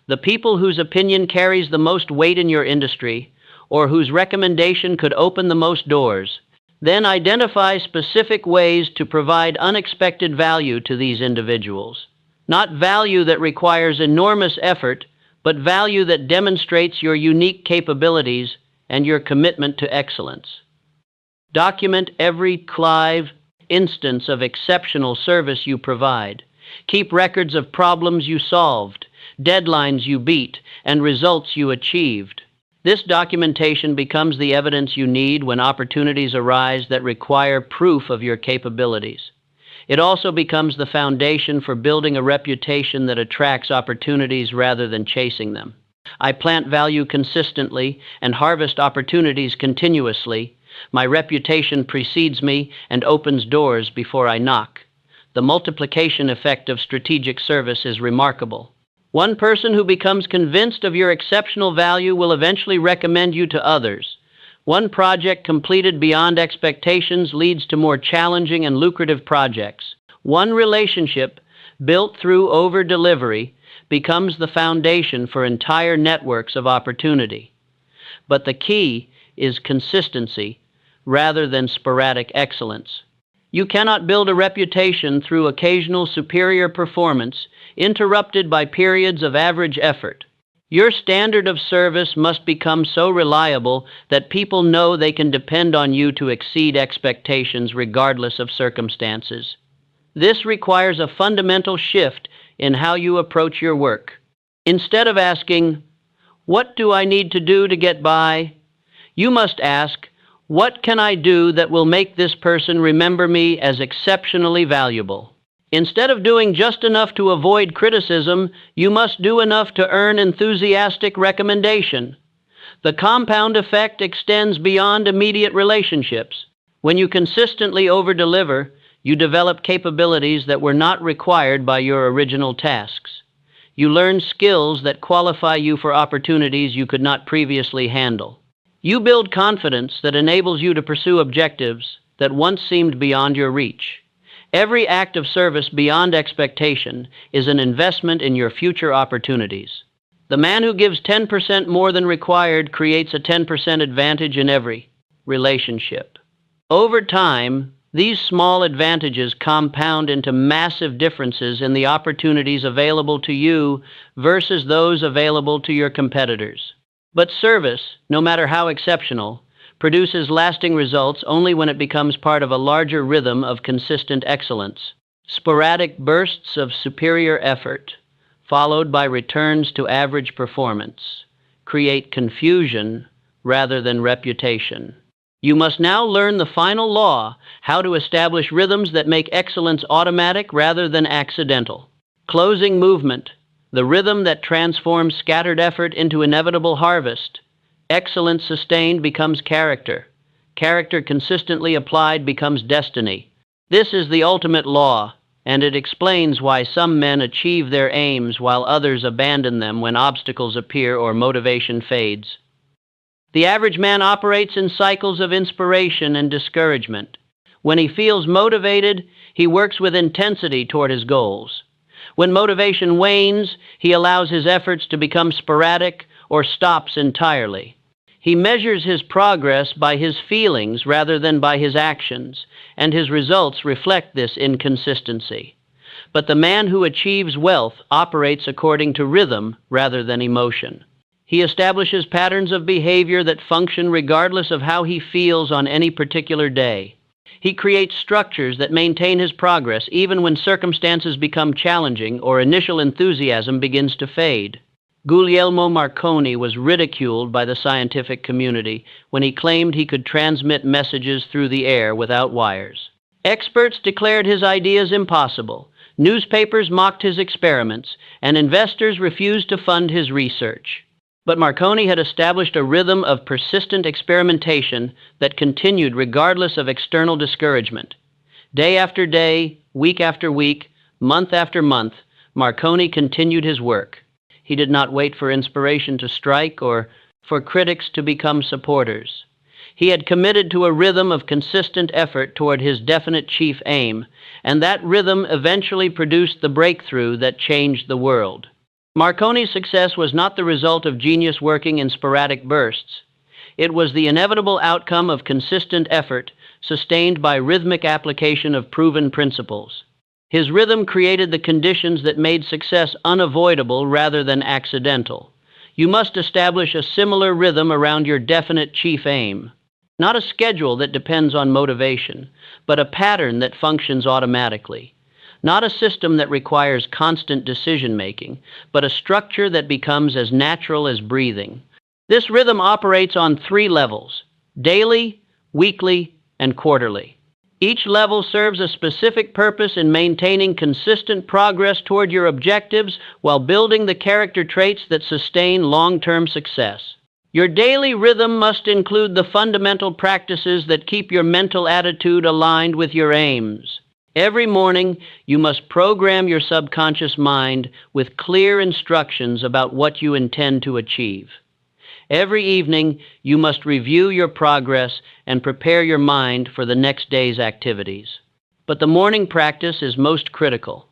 the people whose opinion carries the most weight in your industry, or whose recommendation could open the most doors. Then identify specific ways to provide unexpected value to these individuals. Not value that requires enormous effort, but value that demonstrates your unique capabilities and your commitment to excellence. Document every live instance of exceptional service you provide. Keep records of problems you solved, deadlines you beat, and results you achieved. This documentation becomes the evidence you need when opportunities arise that require proof of your capabilities. It also becomes the foundation for building a reputation that attracts opportunities rather than chasing them. I plant value consistently and harvest opportunities continuously. My reputation precedes me and opens doors before I knock. The multiplication effect of strategic service is remarkable. One person who becomes convinced of your exceptional value will eventually recommend you to others. One project completed beyond expectations leads to more challenging and lucrative projects. One relationship built through over-delivery becomes the foundation for entire networks of opportunity. But the key is consistency rather than sporadic excellence. You cannot build a reputation through occasional superior performance interrupted by periods of average effort. Your standard of service must become so reliable that people know they can depend on you to exceed expectations regardless of circumstances. This requires a fundamental shift in how you approach your work. Instead of asking, "What do I need to do to get by?" you must ask, "What can I do that will make this person remember me as exceptionally valuable?" Instead of doing just enough to avoid criticism, you must do enough to earn enthusiastic recommendation. The compound effect extends beyond immediate relationships. When you consistently over-deliver, you develop capabilities that were not required by your original tasks. You learn skills that qualify you for opportunities you could not previously handle. You build confidence that enables you to pursue objectives that once seemed beyond your reach. Every act of service beyond expectation is an investment in your future opportunities. The man who gives 10% more than required creates a 10% advantage in every relationship. Over time, These small advantages compound into massive differences in the opportunities available to you versus those available to your competitors. But service, no matter how exceptional, produces lasting results only when it becomes part of a larger rhythm of consistent excellence. Sporadic bursts of superior effort, followed by returns to average performance, create confusion rather than reputation. You must now learn the final law, how to establish rhythms that make excellence automatic rather than accidental. Closing movement, the rhythm that transforms scattered effort into inevitable harvest. Excellence sustained becomes character. Character consistently applied becomes destiny. This is the ultimate law, and it explains why some men achieve their aims while others abandon them when obstacles appear or motivation fades. The average man operates in cycles of inspiration and discouragement. When he feels motivated, he works with intensity toward his goals. When motivation wanes, he allows his efforts to become sporadic or stops entirely. He measures his progress by his feelings rather than by his actions, and his results reflect this inconsistency. But the man who achieves wealth operates according to rhythm rather than emotion. He establishes patterns of behavior that function regardless of how he feels on any particular day. He creates structures that maintain his progress even when circumstances become challenging or initial enthusiasm begins to fade. Guglielmo Marconi was ridiculed by the scientific community when he claimed he could transmit messages through the air without wires. Experts declared his ideas impossible, newspapers mocked his experiments, and investors refused to fund his research. But Marconi had established a rhythm of persistent experimentation that continued regardless of external discouragement. Day after day, week after week, month after month, Marconi continued his work. He did not wait for inspiration to strike or for critics to become supporters. He had committed to a rhythm of consistent effort toward his definite chief aim, and that rhythm eventually produced the breakthrough that changed the world. Marconi's success was not the result of genius working in sporadic bursts. It was the inevitable outcome of consistent effort, sustained by rhythmic application of proven principles. His rhythm created the conditions that made success unavoidable rather than accidental. You must establish a similar rhythm around your definite chief aim. Not a schedule that depends on motivation, but a pattern that functions automatically. Not a system that requires constant decision-making, but a structure that becomes as natural as breathing. This rhythm operates on 3 levels: daily, weekly, and quarterly. Each level serves a specific purpose in maintaining consistent progress toward your objectives while building the character traits that sustain long-term success. Your daily rhythm must include the fundamental practices that keep your mental attitude aligned with your aims. Every morning, you must program your subconscious mind with clear instructions about what you intend to achieve. Every evening, you must review your progress and prepare your mind for the next day's activities. But the morning practice is most critical.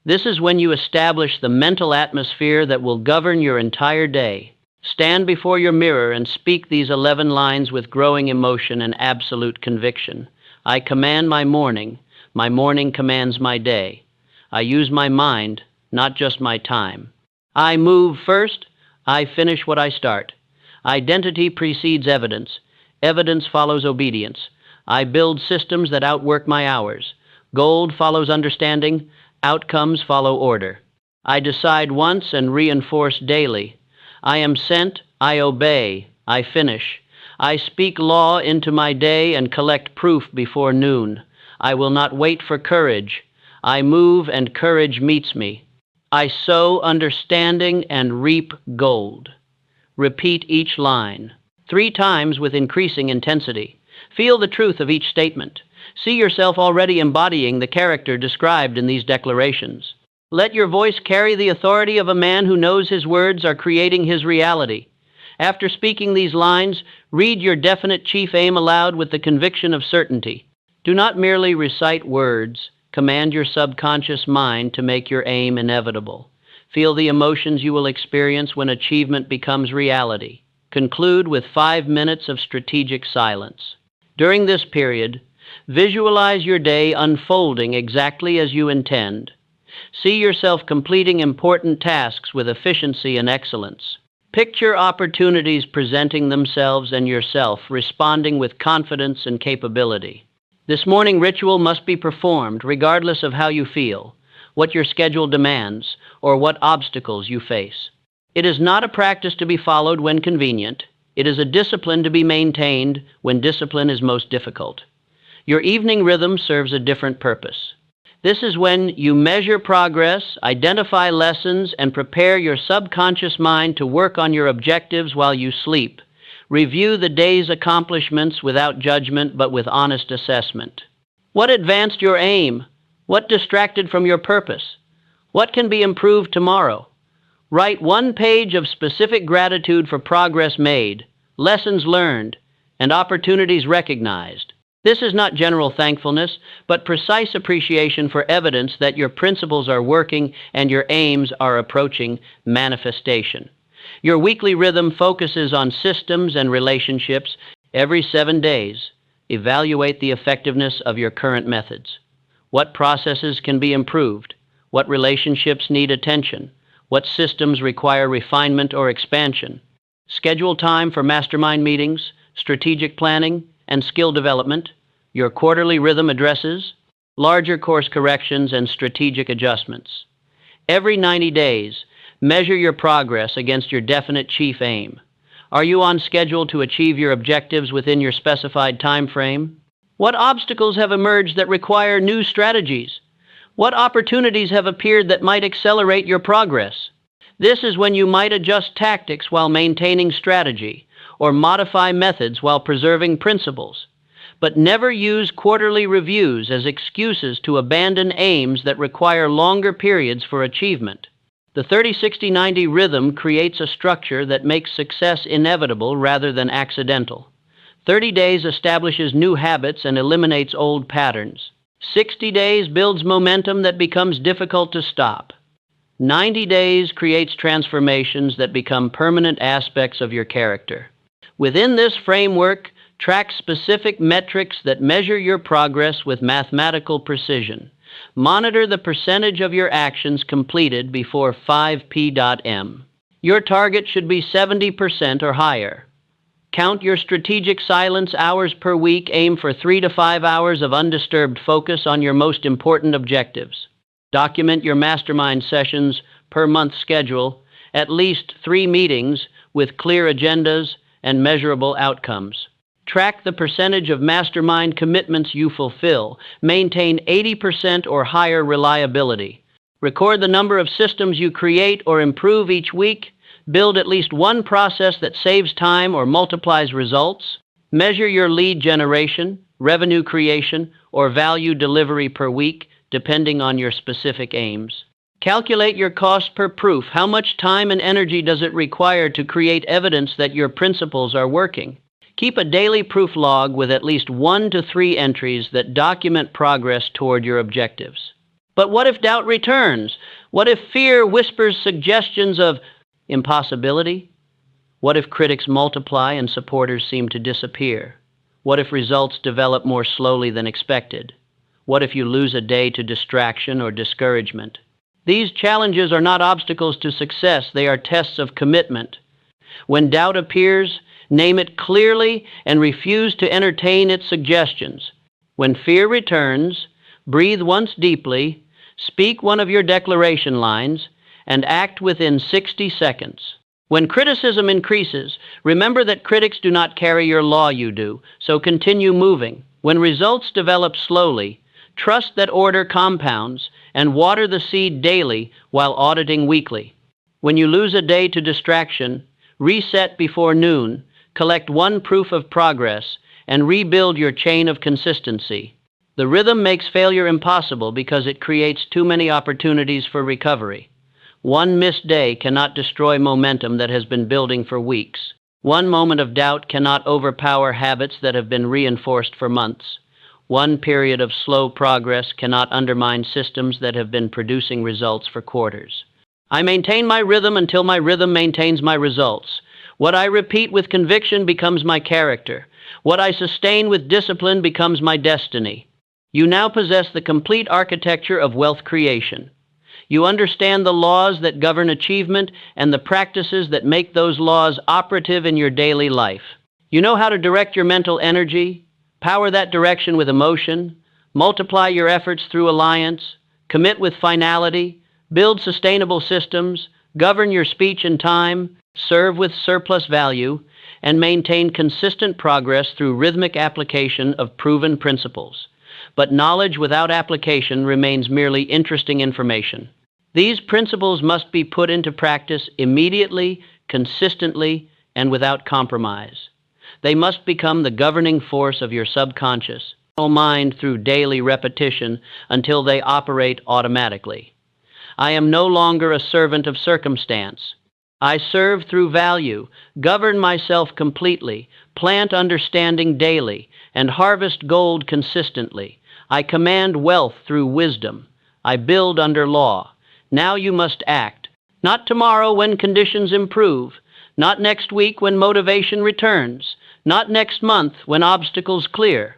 This is when you establish the mental atmosphere that will govern your entire day. Stand before your mirror and speak these 11 lines with growing emotion and absolute conviction. I command my morning. My morning commands my day. I use my mind, not just my time. I move first. I finish what I start. Identity precedes evidence. Evidence follows obedience. I build systems that outwork my hours. Gold follows understanding. Outcomes follow order. I decide once and reinforce daily. I am sent. I obey. I finish. I speak law into my day and collect proof before noon. I will not wait for courage. I move and courage meets me. I sow understanding and reap gold. Repeat each line 3 times with increasing intensity. Feel the truth of each statement. See yourself already embodying the character described in these declarations. Let your voice carry the authority of a man who knows his words are creating his reality. After speaking these lines, read your definite chief aim aloud with the conviction of certainty. Do not merely recite words. Command your subconscious mind to make your aim inevitable. Feel the emotions you will experience when achievement becomes reality. Conclude with 5 minutes of strategic silence. During this period, Visualize your day unfolding exactly as you intend. See yourself completing important tasks with efficiency and excellence. Picture opportunities presenting themselves and yourself responding with confidence and capability. This morning ritual must be performed regardless of how you feel, what your schedule demands, or what obstacles you face. It is not a practice to be followed when convenient. It is a discipline to be maintained when discipline is most difficult. Your evening rhythm serves a different purpose. This is when you measure progress, identify lessons, and prepare your subconscious mind to work on your objectives while you sleep. Review the day's accomplishments without judgment but with honest assessment. What advanced your aim? What distracted from your purpose? What can be improved tomorrow? Write one page of specific gratitude for progress made, lessons learned, and opportunities recognized. This is not general thankfulness, but precise appreciation for evidence that your principles are working and your aims are approaching manifestation. Your weekly rhythm focuses on systems and relationships. Every 7 days, evaluate the effectiveness of your current methods. What processes can be improved? What relationships need attention? What systems require refinement or expansion? Schedule time for mastermind meetings, strategic planning, and skill development. Your quarterly rhythm addresses larger course corrections and strategic adjustments. Every 90 days, measure your progress against your definite chief aim. Are you on schedule to achieve your objectives within your specified time frame? What obstacles have emerged that require new strategies? What opportunities have appeared that might accelerate your progress? This is when you might adjust tactics while maintaining strategy, or modify methods while preserving principles. But never use quarterly reviews as excuses to abandon aims that require longer periods for achievement. The 30-60-90 rhythm creates a structure that makes success inevitable rather than accidental. 30 days establishes new habits and eliminates old patterns. 60 days builds momentum that becomes difficult to stop. 90 days creates transformations that become permanent aspects of your character. Within this framework, track specific metrics that measure your progress with mathematical precision. Monitor the percentage of your actions completed before 5p.m. Your target should be 70% or higher. Count your strategic silence hours per week. Aim for 3 to 5 hours of undisturbed focus on your most important objectives. Document your mastermind sessions per month schedule, at least 3 meetings with clear agendas and measurable outcomes. Track the percentage of mastermind commitments you fulfill. Maintain 80% or higher reliability. Record the number of systems you create or improve each week. Build at least one process that saves time or multiplies results. Measure your lead generation, revenue creation, or value delivery per week, depending on your specific aims. Calculate your cost per proof. How much time and energy does it require to create evidence that your principles are working? Keep a daily proof log with at least 1 to 3 entries that document progress toward your objectives. But what if doubt returns? What if fear whispers suggestions of impossibility? What if critics multiply and supporters seem to disappear? What if results develop more slowly than expected? What if you lose a day to distraction or discouragement? These challenges are not obstacles to success, they are tests of commitment. When doubt appears, name it clearly and refuse to entertain its suggestions. When fear returns, breathe once deeply, speak one of your declaration lines, and act within 60 seconds. When criticism increases, remember that critics do not carry your law, you do, so continue moving. When results develop slowly, trust that order compounds and water the seed daily while auditing weekly. When you lose a day to distraction, reset before noon, collect one proof of progress, and rebuild your chain of consistency. The rhythm makes failure impossible because it creates too many opportunities for recovery. One missed day cannot destroy momentum that has been building for weeks. One moment of doubt cannot overpower habits that have been reinforced for months. One period of slow progress cannot undermine systems that have been producing results for quarters. I maintain my rhythm until my rhythm maintains my results. What I repeat with conviction becomes my character. What I sustain with discipline becomes my destiny. You now possess the complete architecture of wealth creation. You understand the laws that govern achievement and the practices that make those laws operative in your daily life. You know how to direct your mental energy, power that direction with emotion, multiply your efforts through alliance, commit with finality, build sustainable systems, govern your speech and time, serve with surplus value, and maintain consistent progress through rhythmic application of proven principles. But knowledge without application remains merely interesting information. These principles must be put into practice immediately, consistently, and without compromise. They must become the governing force of your subconscious mind through daily repetition until they operate automatically. I am no longer a servant of circumstance. I serve through value, govern myself completely, plant understanding daily, and harvest gold consistently. I command wealth through wisdom. I build under law. Now you must act. Not tomorrow when conditions improve. Not next week when motivation returns. Not next month when obstacles clear.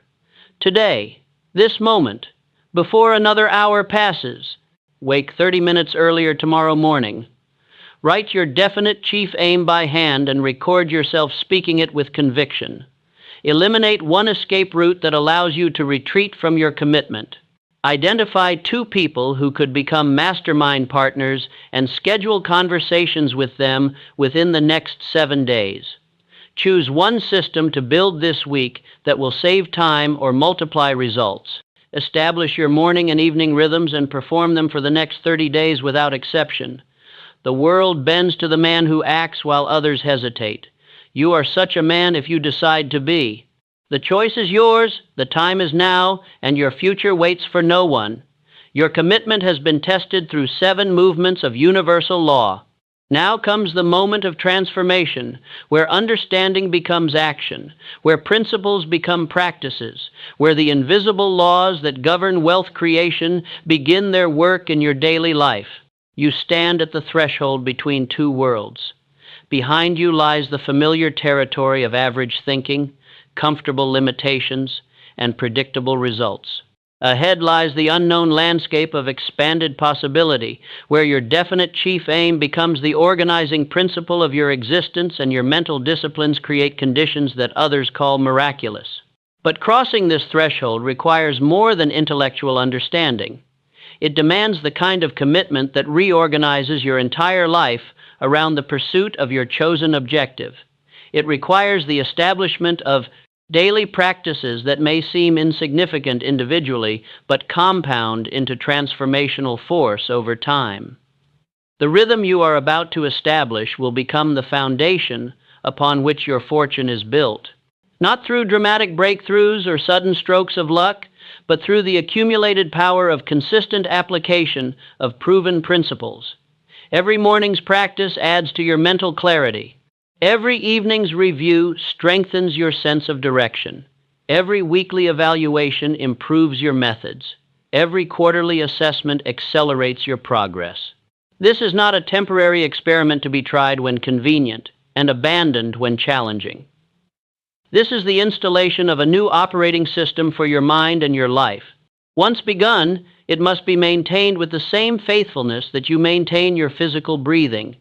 Today, this moment, before another hour passes. Wake 30 minutes earlier tomorrow morning. Write your definite chief aim by hand and record yourself speaking it with conviction. Eliminate one escape route that allows you to retreat from your commitment. Identify 2 people who could become mastermind partners and schedule conversations with them within the next 7 days. Choose one system to build this week that will save time or multiply results. Establish your morning and evening rhythms and perform them for the next 30 days without exception. The world bends to the man who acts while others hesitate. You are such a man if you decide to be. The choice is yours, the time is now, and your future waits for no one. Your commitment has been tested through 7 movements of universal law. Now comes the moment of transformation, where understanding becomes action, where principles become practices, where the invisible laws that govern wealth creation begin their work in your daily life. You stand at the threshold between 2 worlds. Behind you lies the familiar territory of average thinking, comfortable limitations, and predictable results. Ahead lies the unknown landscape of expanded possibility, where your definite chief aim becomes the organizing principle of your existence and your mental disciplines create conditions that others call miraculous. But crossing this threshold requires more than intellectual understanding. It demands the kind of commitment that reorganizes your entire life around the pursuit of your chosen objective. It requires the establishment of daily practices that may seem insignificant individually, but compound into transformational force over time. The rhythm you are about to establish will become the foundation upon which your fortune is built. Not through dramatic breakthroughs or sudden strokes of luck, but through the accumulated power of consistent application of proven principles. Every morning's practice adds to your mental clarity. Every evening's review strengthens your sense of direction. Every weekly evaluation improves your methods. Every quarterly assessment accelerates your progress. This is not a temporary experiment to be tried when convenient and abandoned when challenging. This is the installation of a new operating system for your mind and your life. Once begun, it must be maintained with the same faithfulness that you maintain your physical breathing.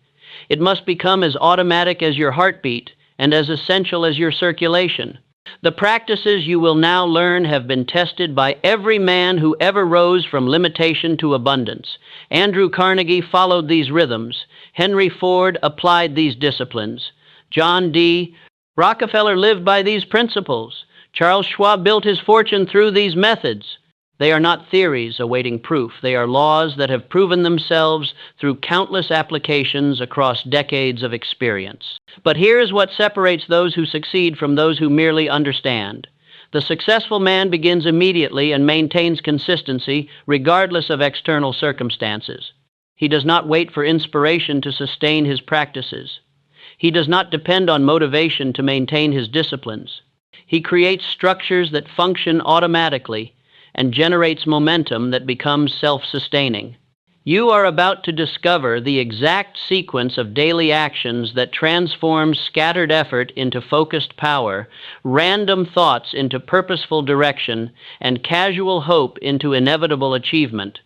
It must become as automatic as your heartbeat and as essential as your circulation. The practices you will now learn have been tested by every man who ever rose from limitation to abundance. Andrew Carnegie followed these rhythms. Henry Ford applied these disciplines. John D. Rockefeller lived by these principles. Charles Schwab built his fortune through these methods. They are not theories awaiting proof. They are laws that have proven themselves through countless applications across decades of experience. But here is what separates those who succeed from those who merely understand. The successful man begins immediately and maintains consistency regardless of external circumstances. He does not wait for inspiration to sustain his practices. He does not depend on motivation to maintain his disciplines. He creates structures that function automatically and generates momentum that becomes self-sustaining. You are about to discover the exact sequence of daily actions that transforms scattered effort into focused power, random thoughts into purposeful direction, and casual hope into inevitable achievement.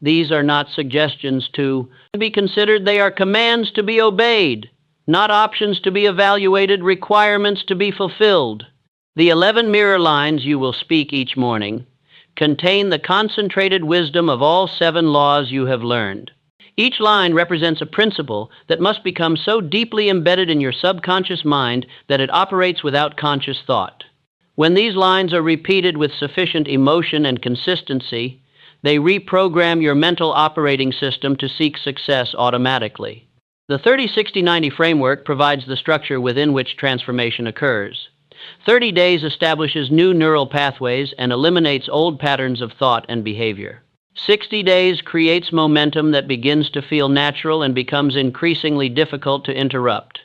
These are not suggestions to be considered, they are commands to be obeyed, not options to be evaluated, requirements to be fulfilled. The 11 mirror lines you will speak each morning contain the concentrated wisdom of all 7 laws you have learned. Each line represents a principle that must become so deeply embedded in your subconscious mind that it operates without conscious thought. When these lines are repeated with sufficient emotion and consistency, they reprogram your mental operating system to seek success automatically. The 30-60-90 framework provides the structure within which transformation occurs. 30 days establishes new neural pathways and eliminates old patterns of thought and behavior. 60 days creates momentum that begins to feel natural and becomes increasingly difficult to interrupt.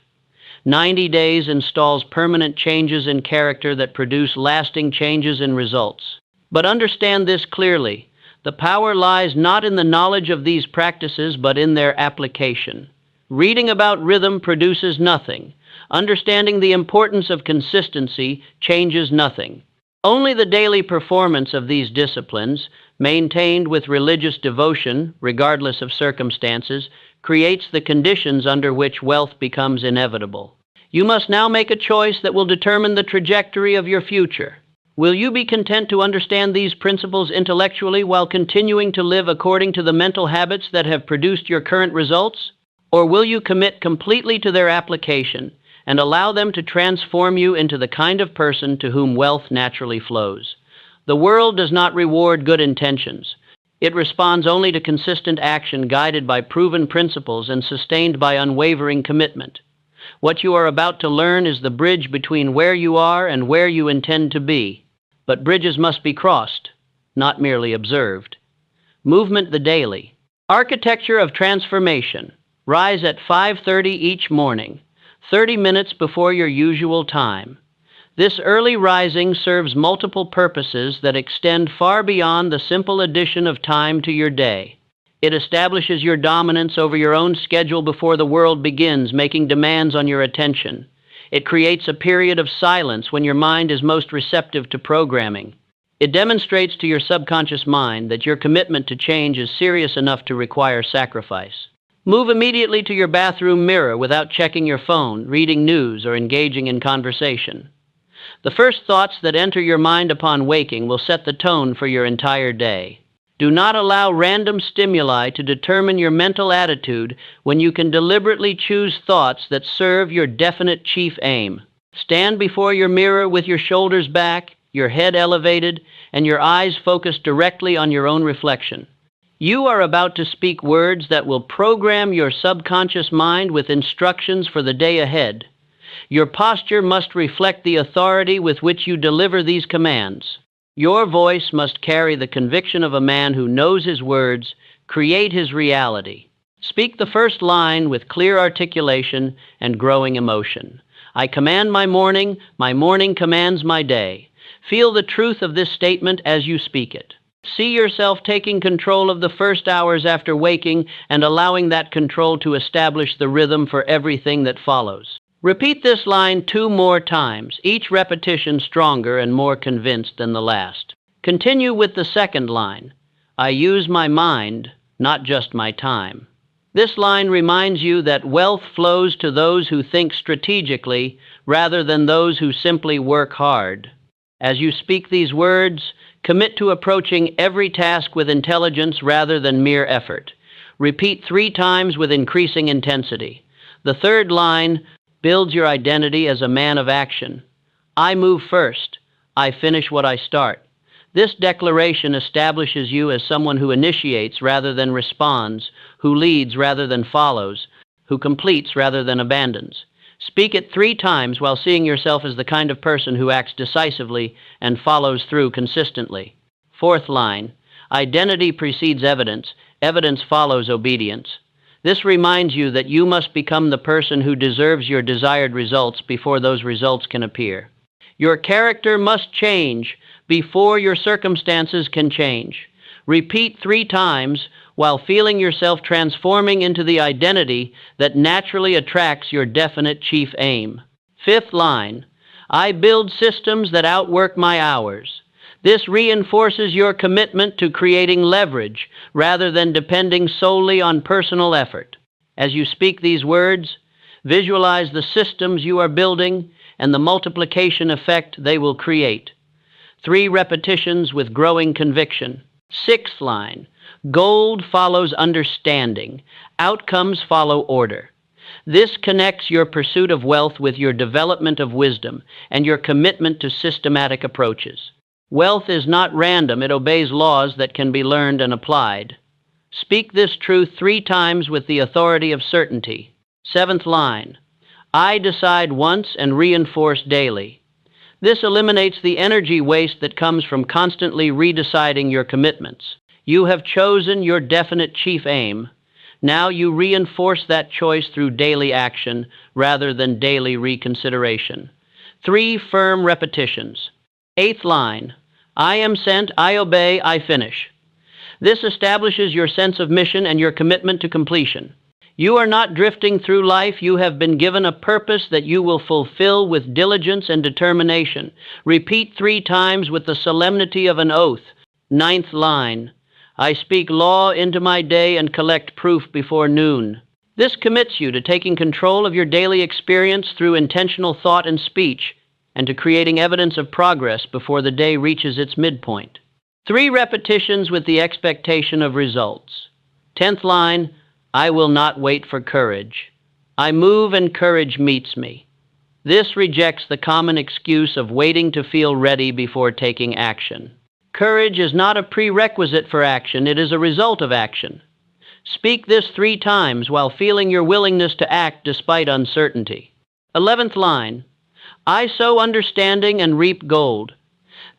90 days installs permanent changes in character that produce lasting changes in results. But understand this clearly: the power lies not in the knowledge of these practices, but in their application. Reading about rhythm produces nothing. Understanding the importance of consistency changes nothing. Only the daily performance of these disciplines, maintained with religious devotion, regardless of circumstances, creates the conditions under which wealth becomes inevitable. You must now make a choice that will determine the trajectory of your future. Will you be content to understand these principles intellectually while continuing to live according to the mental habits that have produced your current results? Or will you commit completely to their application and allow them to transform you into the kind of person to whom wealth naturally flows? The world does not reward good intentions. It responds only to consistent action guided by proven principles and sustained by unwavering commitment. What you are about to learn is the bridge between where you are and where you intend to be. But bridges must be crossed, not merely observed. Movement the daily. Architecture of transformation. Rise at 5:30 each morning, 30 minutes before your usual time. This early rising serves multiple purposes that extend far beyond the simple addition of time to your day. It establishes your dominance over your own schedule before the world begins making demands on your attention. It creates a period of silence when your mind is most receptive to programming. It demonstrates to your subconscious mind that your commitment to change is serious enough to require sacrifice. Move immediately to your bathroom mirror without checking your phone, reading news, or engaging in conversation. The first thoughts that enter your mind upon waking will set the tone for your entire day. Do not allow random stimuli to determine your mental attitude when you can deliberately choose thoughts that serve your definite chief aim. Stand before your mirror with your shoulders back, your head elevated, and your eyes focused directly on your own reflection. You are about to speak words that will program your subconscious mind with instructions for the day ahead. Your posture must reflect the authority with which you deliver these commands. Your voice must carry the conviction of a man who knows his words, create his reality. Speak the first line with clear articulation and growing emotion. I command my morning commands my day. Feel the truth of this statement as you speak it. See yourself taking control of the first hours after waking and allowing that control to establish the rhythm for everything that follows. Repeat this line 2 more times, each repetition stronger and more convinced than the last. Continue with the second line. I use my mind, not just my time. This line reminds you that wealth flows to those who think strategically rather than those who simply work hard. As you speak these words, commit to approaching every task with intelligence rather than mere effort. Repeat 3 times with increasing intensity. The third line builds your identity as a man of action. I move first. I finish what I start. This declaration establishes you as someone who initiates rather than responds, who leads rather than follows, who completes rather than abandons. Speak it 3 times while seeing yourself as the kind of person who acts decisively and follows through consistently. Fourth line, identity precedes evidence, evidence follows obedience. This reminds you that you must become the person who deserves your desired results before those results can appear. Your character must change before your circumstances can change. Repeat 3 times while feeling yourself transforming into the identity that naturally attracts your definite chief aim. Fifth line, I build systems that outwork my hours. This reinforces your commitment to creating leverage rather than depending solely on personal effort. As you speak these words, visualize the systems you are building and the multiplication effect they will create. 3 repetitions with growing conviction. Sixth line, gold follows understanding. Outcomes follow order. This connects your pursuit of wealth with your development of wisdom and your commitment to systematic approaches. Wealth is not random, it obeys laws that can be learned and applied. Speak this truth 3 times with the authority of certainty. Seventh line, I decide once and reinforce daily. This eliminates the energy waste that comes from constantly redeciding your commitments. You have chosen your definite chief aim. Now you reinforce that choice through daily action rather than daily reconsideration. 3 firm repetitions. Eighth line, I am sent, I obey, I finish. This establishes your sense of mission and your commitment to completion. You are not drifting through life, you have been given a purpose that you will fulfill with diligence and determination. Repeat 3 times with the solemnity of an oath. Ninth line, I speak law into my day and collect proof before noon. This commits you to taking control of your daily experience through intentional thought and speech, and to creating evidence of progress before the day reaches its midpoint. 3 repetitions with the expectation of results. 10th line, I will not wait for courage. I move and courage meets me. This rejects the common excuse of waiting to feel ready before taking action. Courage is not a prerequisite for action, it is a result of action. Speak this 3 times while feeling your willingness to act despite uncertainty. 11th line, I sow understanding and reap gold.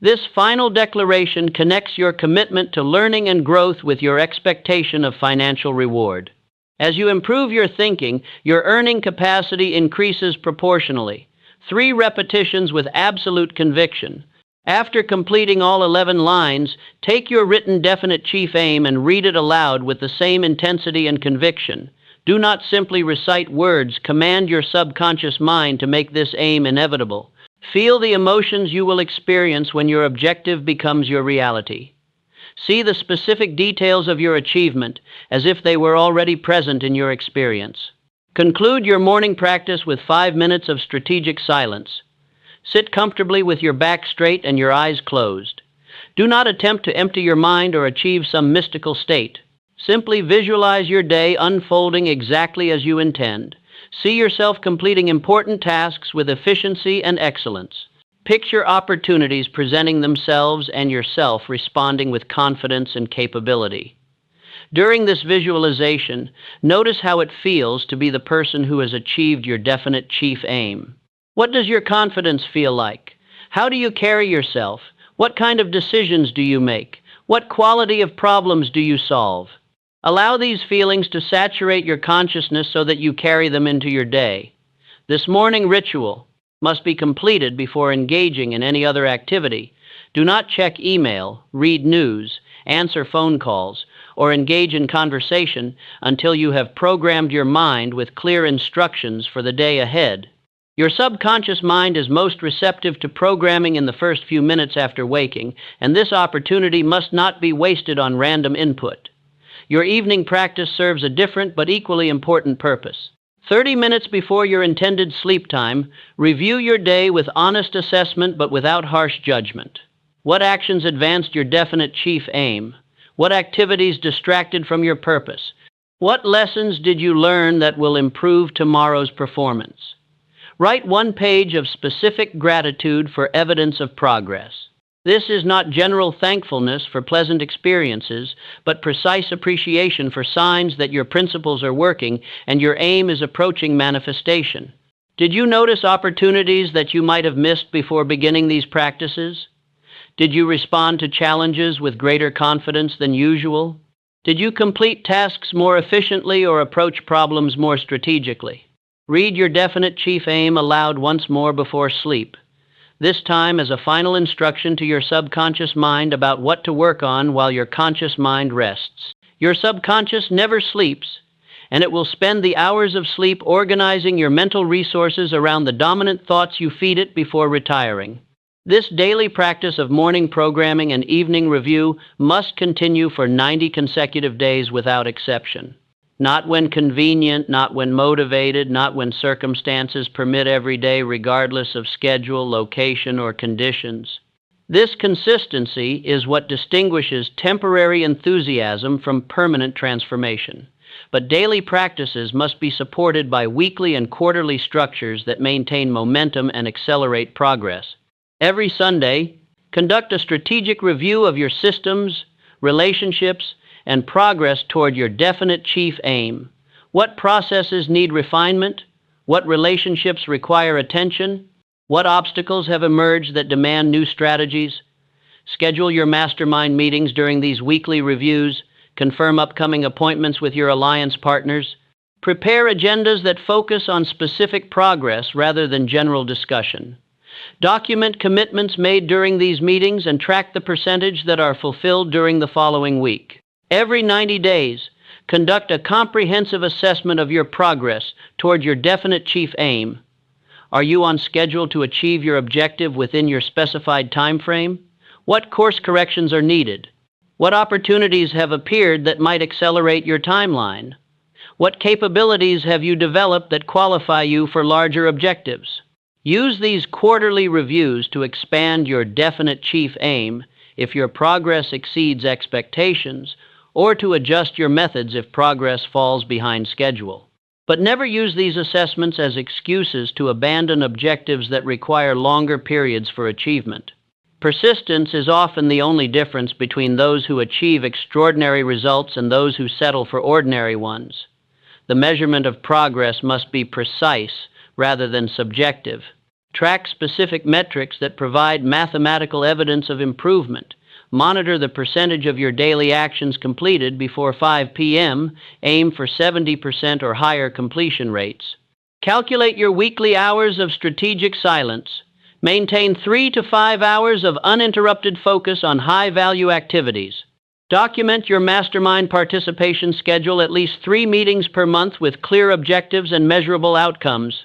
This final declaration connects your commitment to learning and growth with your expectation of financial reward. As you improve your thinking, your earning capacity increases proportionally. 3 repetitions with absolute conviction. After completing all 11 lines, take your written definite chief aim and read it aloud with the same intensity and conviction. Do not simply recite words, command your subconscious mind to make this aim inevitable. Feel the emotions you will experience when your objective becomes your reality. See the specific details of your achievement as if they were already present in your experience. Conclude your morning practice with 5 minutes of strategic silence. Sit comfortably with your back straight and your eyes closed. Do not attempt to empty your mind or achieve some mystical state. Simply visualize your day unfolding exactly as you intend. See yourself completing important tasks with efficiency and excellence. Picture opportunities presenting themselves and yourself responding with confidence and capability. During this visualization, notice how it feels to be the person who has achieved your definite chief aim. What does your confidence feel like? How do you carry yourself? What kind of decisions do you make? What quality of problems do you solve? Allow these feelings to saturate your consciousness so that you carry them into your day. This morning ritual must be completed before engaging in any other activity. Do not check email, read news, answer phone calls, or engage in conversation until you have programmed your mind with clear instructions for the day ahead. Your subconscious mind is most receptive to programming in the first few minutes after waking, and this opportunity must not be wasted on random input. Your evening practice serves a different but equally important purpose. 30 minutes before your intended sleep time, review your day with honest assessment but without harsh judgment. What actions advanced your definite chief aim? What activities distracted from your purpose? What lessons did you learn that will improve tomorrow's performance? Write 1 page of specific gratitude for evidence of progress. This is not general thankfulness for pleasant experiences, but precise appreciation for signs that your principles are working and your aim is approaching manifestation. Did you notice opportunities that you might have missed before beginning these practices? Did you respond to challenges with greater confidence than usual? Did you complete tasks more efficiently or approach problems more strategically? Read your definite chief aim aloud once more before sleep. This time as a final instruction to your subconscious mind about what to work on while your conscious mind rests. Your subconscious never sleeps, and it will spend the hours of sleep organizing your mental resources around the dominant thoughts you feed it before retiring. This daily practice of morning programming and evening review must continue for 90 consecutive days without exception. Not when convenient, not when motivated, not when circumstances permit every day regardless of schedule, location, or conditions. This consistency is what distinguishes temporary enthusiasm from permanent transformation. But daily practices must be supported by weekly and quarterly structures that maintain momentum and accelerate progress. Every Sunday, conduct a strategic review of your systems, relationships, and progress toward your definite chief aim. What processes need refinement? What relationships require attention? What obstacles have emerged that demand new strategies? Schedule your mastermind meetings during these weekly reviews. Confirm upcoming appointments with your alliance partners. Prepare agendas that focus on specific progress rather than general discussion. Document commitments made during these meetings and track the percentage that are fulfilled during the following week. Every 90 days, conduct a comprehensive assessment of your progress toward your definite chief aim. Are you on schedule to achieve your objective within your specified time frame? What course corrections are needed? What opportunities have appeared that might accelerate your timeline? What capabilities have you developed that qualify you for larger objectives? Use these quarterly reviews to expand your definite chief aim if your progress exceeds expectations, or to adjust your methods if progress falls behind schedule. But never use these assessments as excuses to abandon objectives that require longer periods for achievement. Persistence is often the only difference between those who achieve extraordinary results and those who settle for ordinary ones. The measurement of progress must be precise rather than subjective. Track specific metrics that provide mathematical evidence of improvement. Monitor the percentage of your daily actions completed before 5 p.m. Aim for 70% or higher completion rates. Calculate your weekly hours of strategic silence. Maintain 3 to 5 hours of uninterrupted focus on high-value activities. Document your mastermind participation schedule at least 3 meetings per month with clear objectives and measurable outcomes.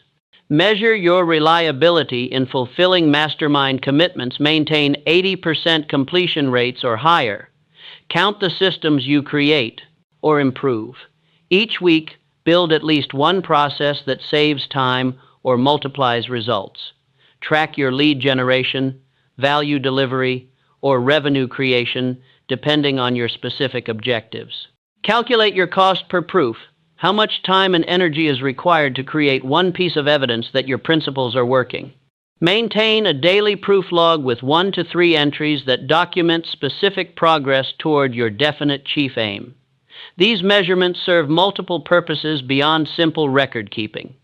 Measure your reliability in fulfilling mastermind commitments. Maintain 80% completion rates or higher. Count the systems you create or improve. Each week, build at least one process that saves time or multiplies results. Track your lead generation, value delivery, or revenue creation, depending on your specific objectives. Calculate your cost per proof. How much time and energy is required to create one piece of evidence that your principles are working? Maintain a daily proof log with 1 to 3 entries that document specific progress toward your definite chief aim. These measurements serve multiple purposes beyond simple record keeping.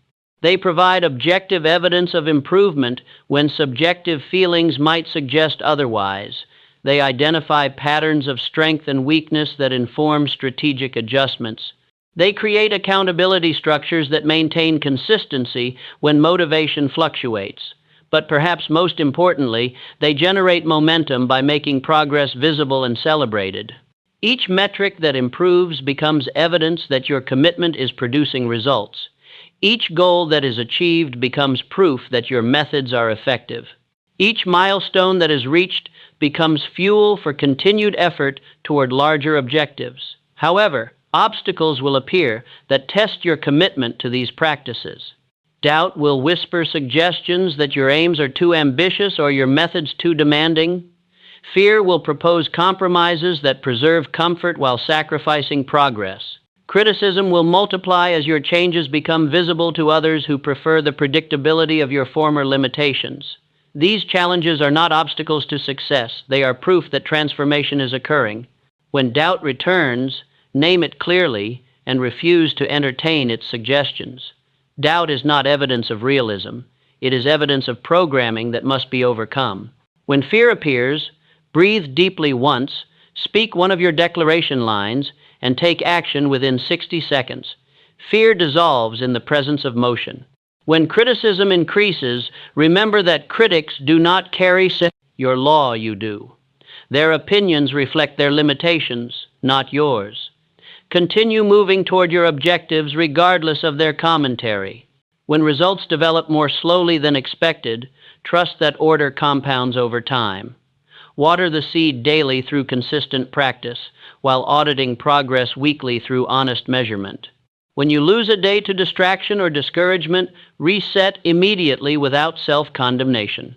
They provide objective evidence of improvement when subjective feelings might suggest otherwise. They identify patterns of strength and weakness that inform strategic adjustments. They create accountability structures that maintain consistency when motivation fluctuates. But perhaps most importantly, they generate momentum by making progress visible and celebrated. Each metric that improves becomes evidence that your commitment is producing results. Each goal that is achieved becomes proof that your methods are effective. Each milestone that is reached becomes fuel for continued effort toward larger objectives. However, obstacles will appear that test your commitment to these practices. Doubt will whisper suggestions that your aims are too ambitious or your methods too demanding. Fear will propose compromises that preserve comfort while sacrificing progress. Criticism will multiply as your changes become visible to others who prefer the predictability of your former limitations. These challenges are not obstacles to success. They are proof that transformation is occurring. When doubt returns, name it clearly and refuse to entertain its suggestions. Doubt is not evidence of realism. It is evidence of programming that must be overcome. When fear appears, breathe deeply once, speak one of your declaration lines, and take action within 60 seconds. Fear dissolves in the presence of motion. When criticism increases, remember that critics do not carry your law, you do. Their opinions reflect their limitations, not yours. Continue moving toward your objectives regardless of their commentary. When results develop more slowly than expected, trust that order compounds over time. Water the seed daily through consistent practice, while auditing progress weekly through honest measurement. When you lose a day to distraction or discouragement, reset immediately without self-condemnation.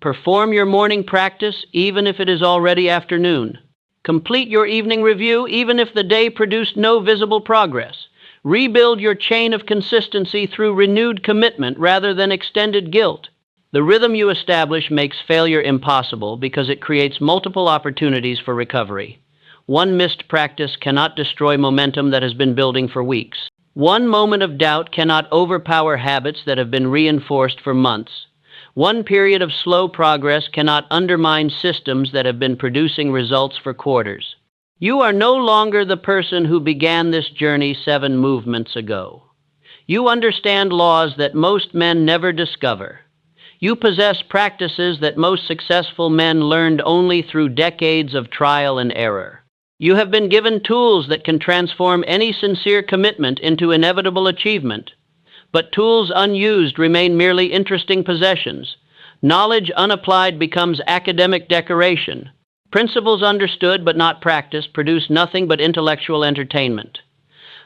Perform your morning practice even if it is already afternoon. Complete your evening review even if the day produced no visible progress. Rebuild your chain of consistency through renewed commitment rather than extended guilt. The rhythm you establish makes failure impossible because it creates multiple opportunities for recovery. One missed practice cannot destroy momentum that has been building for weeks. One moment of doubt cannot overpower habits that have been reinforced for months. One period of slow progress cannot undermine systems that have been producing results for quarters. You are no longer the person who began this journey 7 movements ago. You understand laws that most men never discover. You possess practices that most successful men learned only through decades of trial and error. You have been given tools that can transform any sincere commitment into inevitable achievement. But tools unused remain merely interesting possessions. Knowledge unapplied becomes academic decoration. Principles understood but not practiced produce nothing but intellectual entertainment.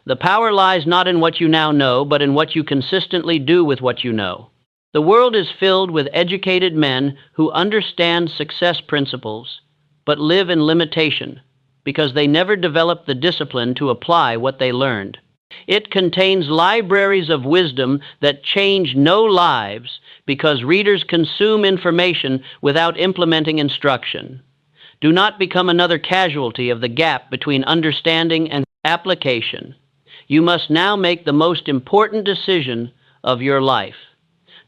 The power lies not in what you now know, but in what you consistently do with what you know. The world is filled with educated men who understand success principles, but live in limitation, because they never develop the discipline to apply what they learned. It contains libraries of wisdom that change no lives because readers consume information without implementing instruction. Do not become another casualty of the gap between understanding and application. You must now make the most important decision of your life.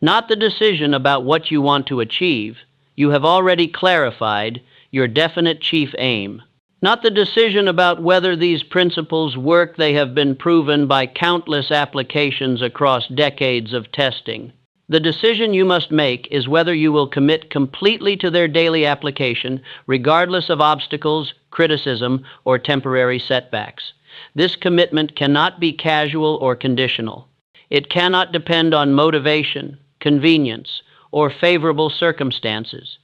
Not the decision about what you want to achieve. You have already clarified your definite chief aim. Not the decision about whether these principles work. They have been proven by countless applications across decades of testing. The decision you must make is whether you will commit completely to their daily application, regardless of obstacles, criticism, or temporary setbacks. This commitment cannot be casual or conditional. It cannot depend on motivation, convenience, or favorable circumstances.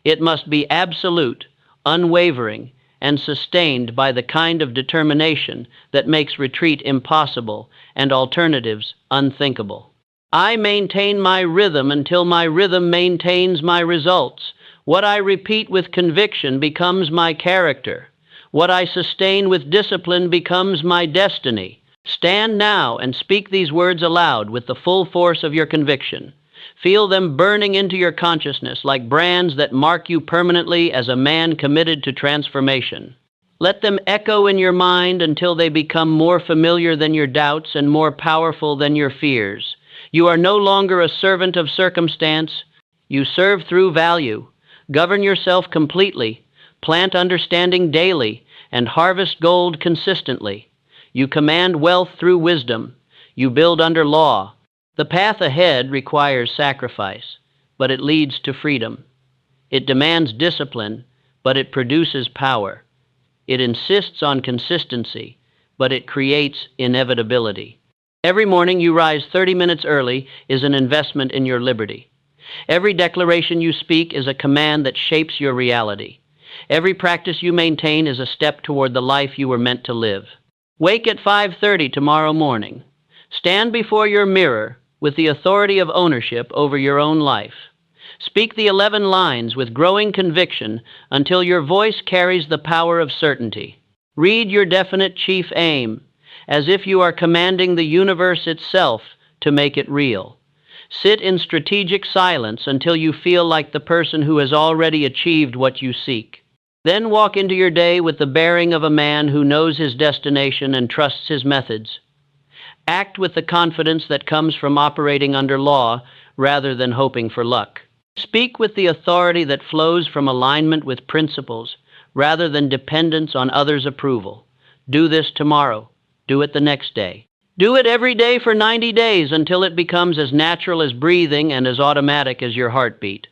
It must be absolute, unwavering, and sustained by the kind of determination that makes retreat impossible and alternatives unthinkable. I maintain my rhythm until my rhythm maintains my results. What I repeat with conviction becomes my character. What I sustain with discipline becomes my destiny. Stand now and speak these words aloud with the full force of your conviction. Feel them burning into your consciousness like brands that mark you permanently as a man committed to transformation. Let them echo in your mind until they become more familiar than your doubts and more powerful than your fears. You are no longer a servant of circumstance. You serve through value. Govern yourself completely. Plant understanding daily and harvest gold consistently. You command wealth through wisdom. You build under law. The path ahead requires sacrifice, but it leads to freedom. It demands discipline, but it produces power. It insists on consistency, but it creates inevitability. Every morning you rise 30 minutes early is an investment in your liberty. Every declaration you speak is a command that shapes your reality. Every practice you maintain is a step toward the life you were meant to live. Wake at 5:30 tomorrow morning. Stand before your mirror with the authority of ownership over your own life. Speak the 11 lines with growing conviction until your voice carries the power of certainty. Read your definite chief aim, as if you are commanding the universe itself to make it real. Sit in strategic silence until you feel like the person who has already achieved what you seek. Then walk into your day with the bearing of a man who knows his destination and trusts his methods. Act with the confidence that comes from operating under law rather than hoping for luck. Speak with the authority that flows from alignment with principles rather than dependence on others' approval. Do this tomorrow. Do it the next day. Do it every day for 90 days until it becomes as natural as breathing and as automatic as your heartbeat.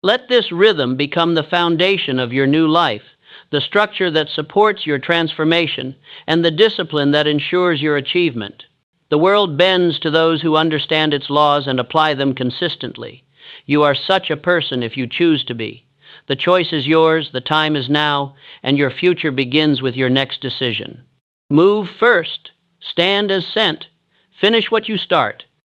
Let this rhythm become the foundation of your new life, the structure that supports your transformation, and the discipline that ensures your achievement. The world bends to those who understand its laws and apply them consistently. You are such a person if you choose to be. The choice is yours, the time is now, and your future begins with your next decision. Move first. Stand as sent. Finish what you start.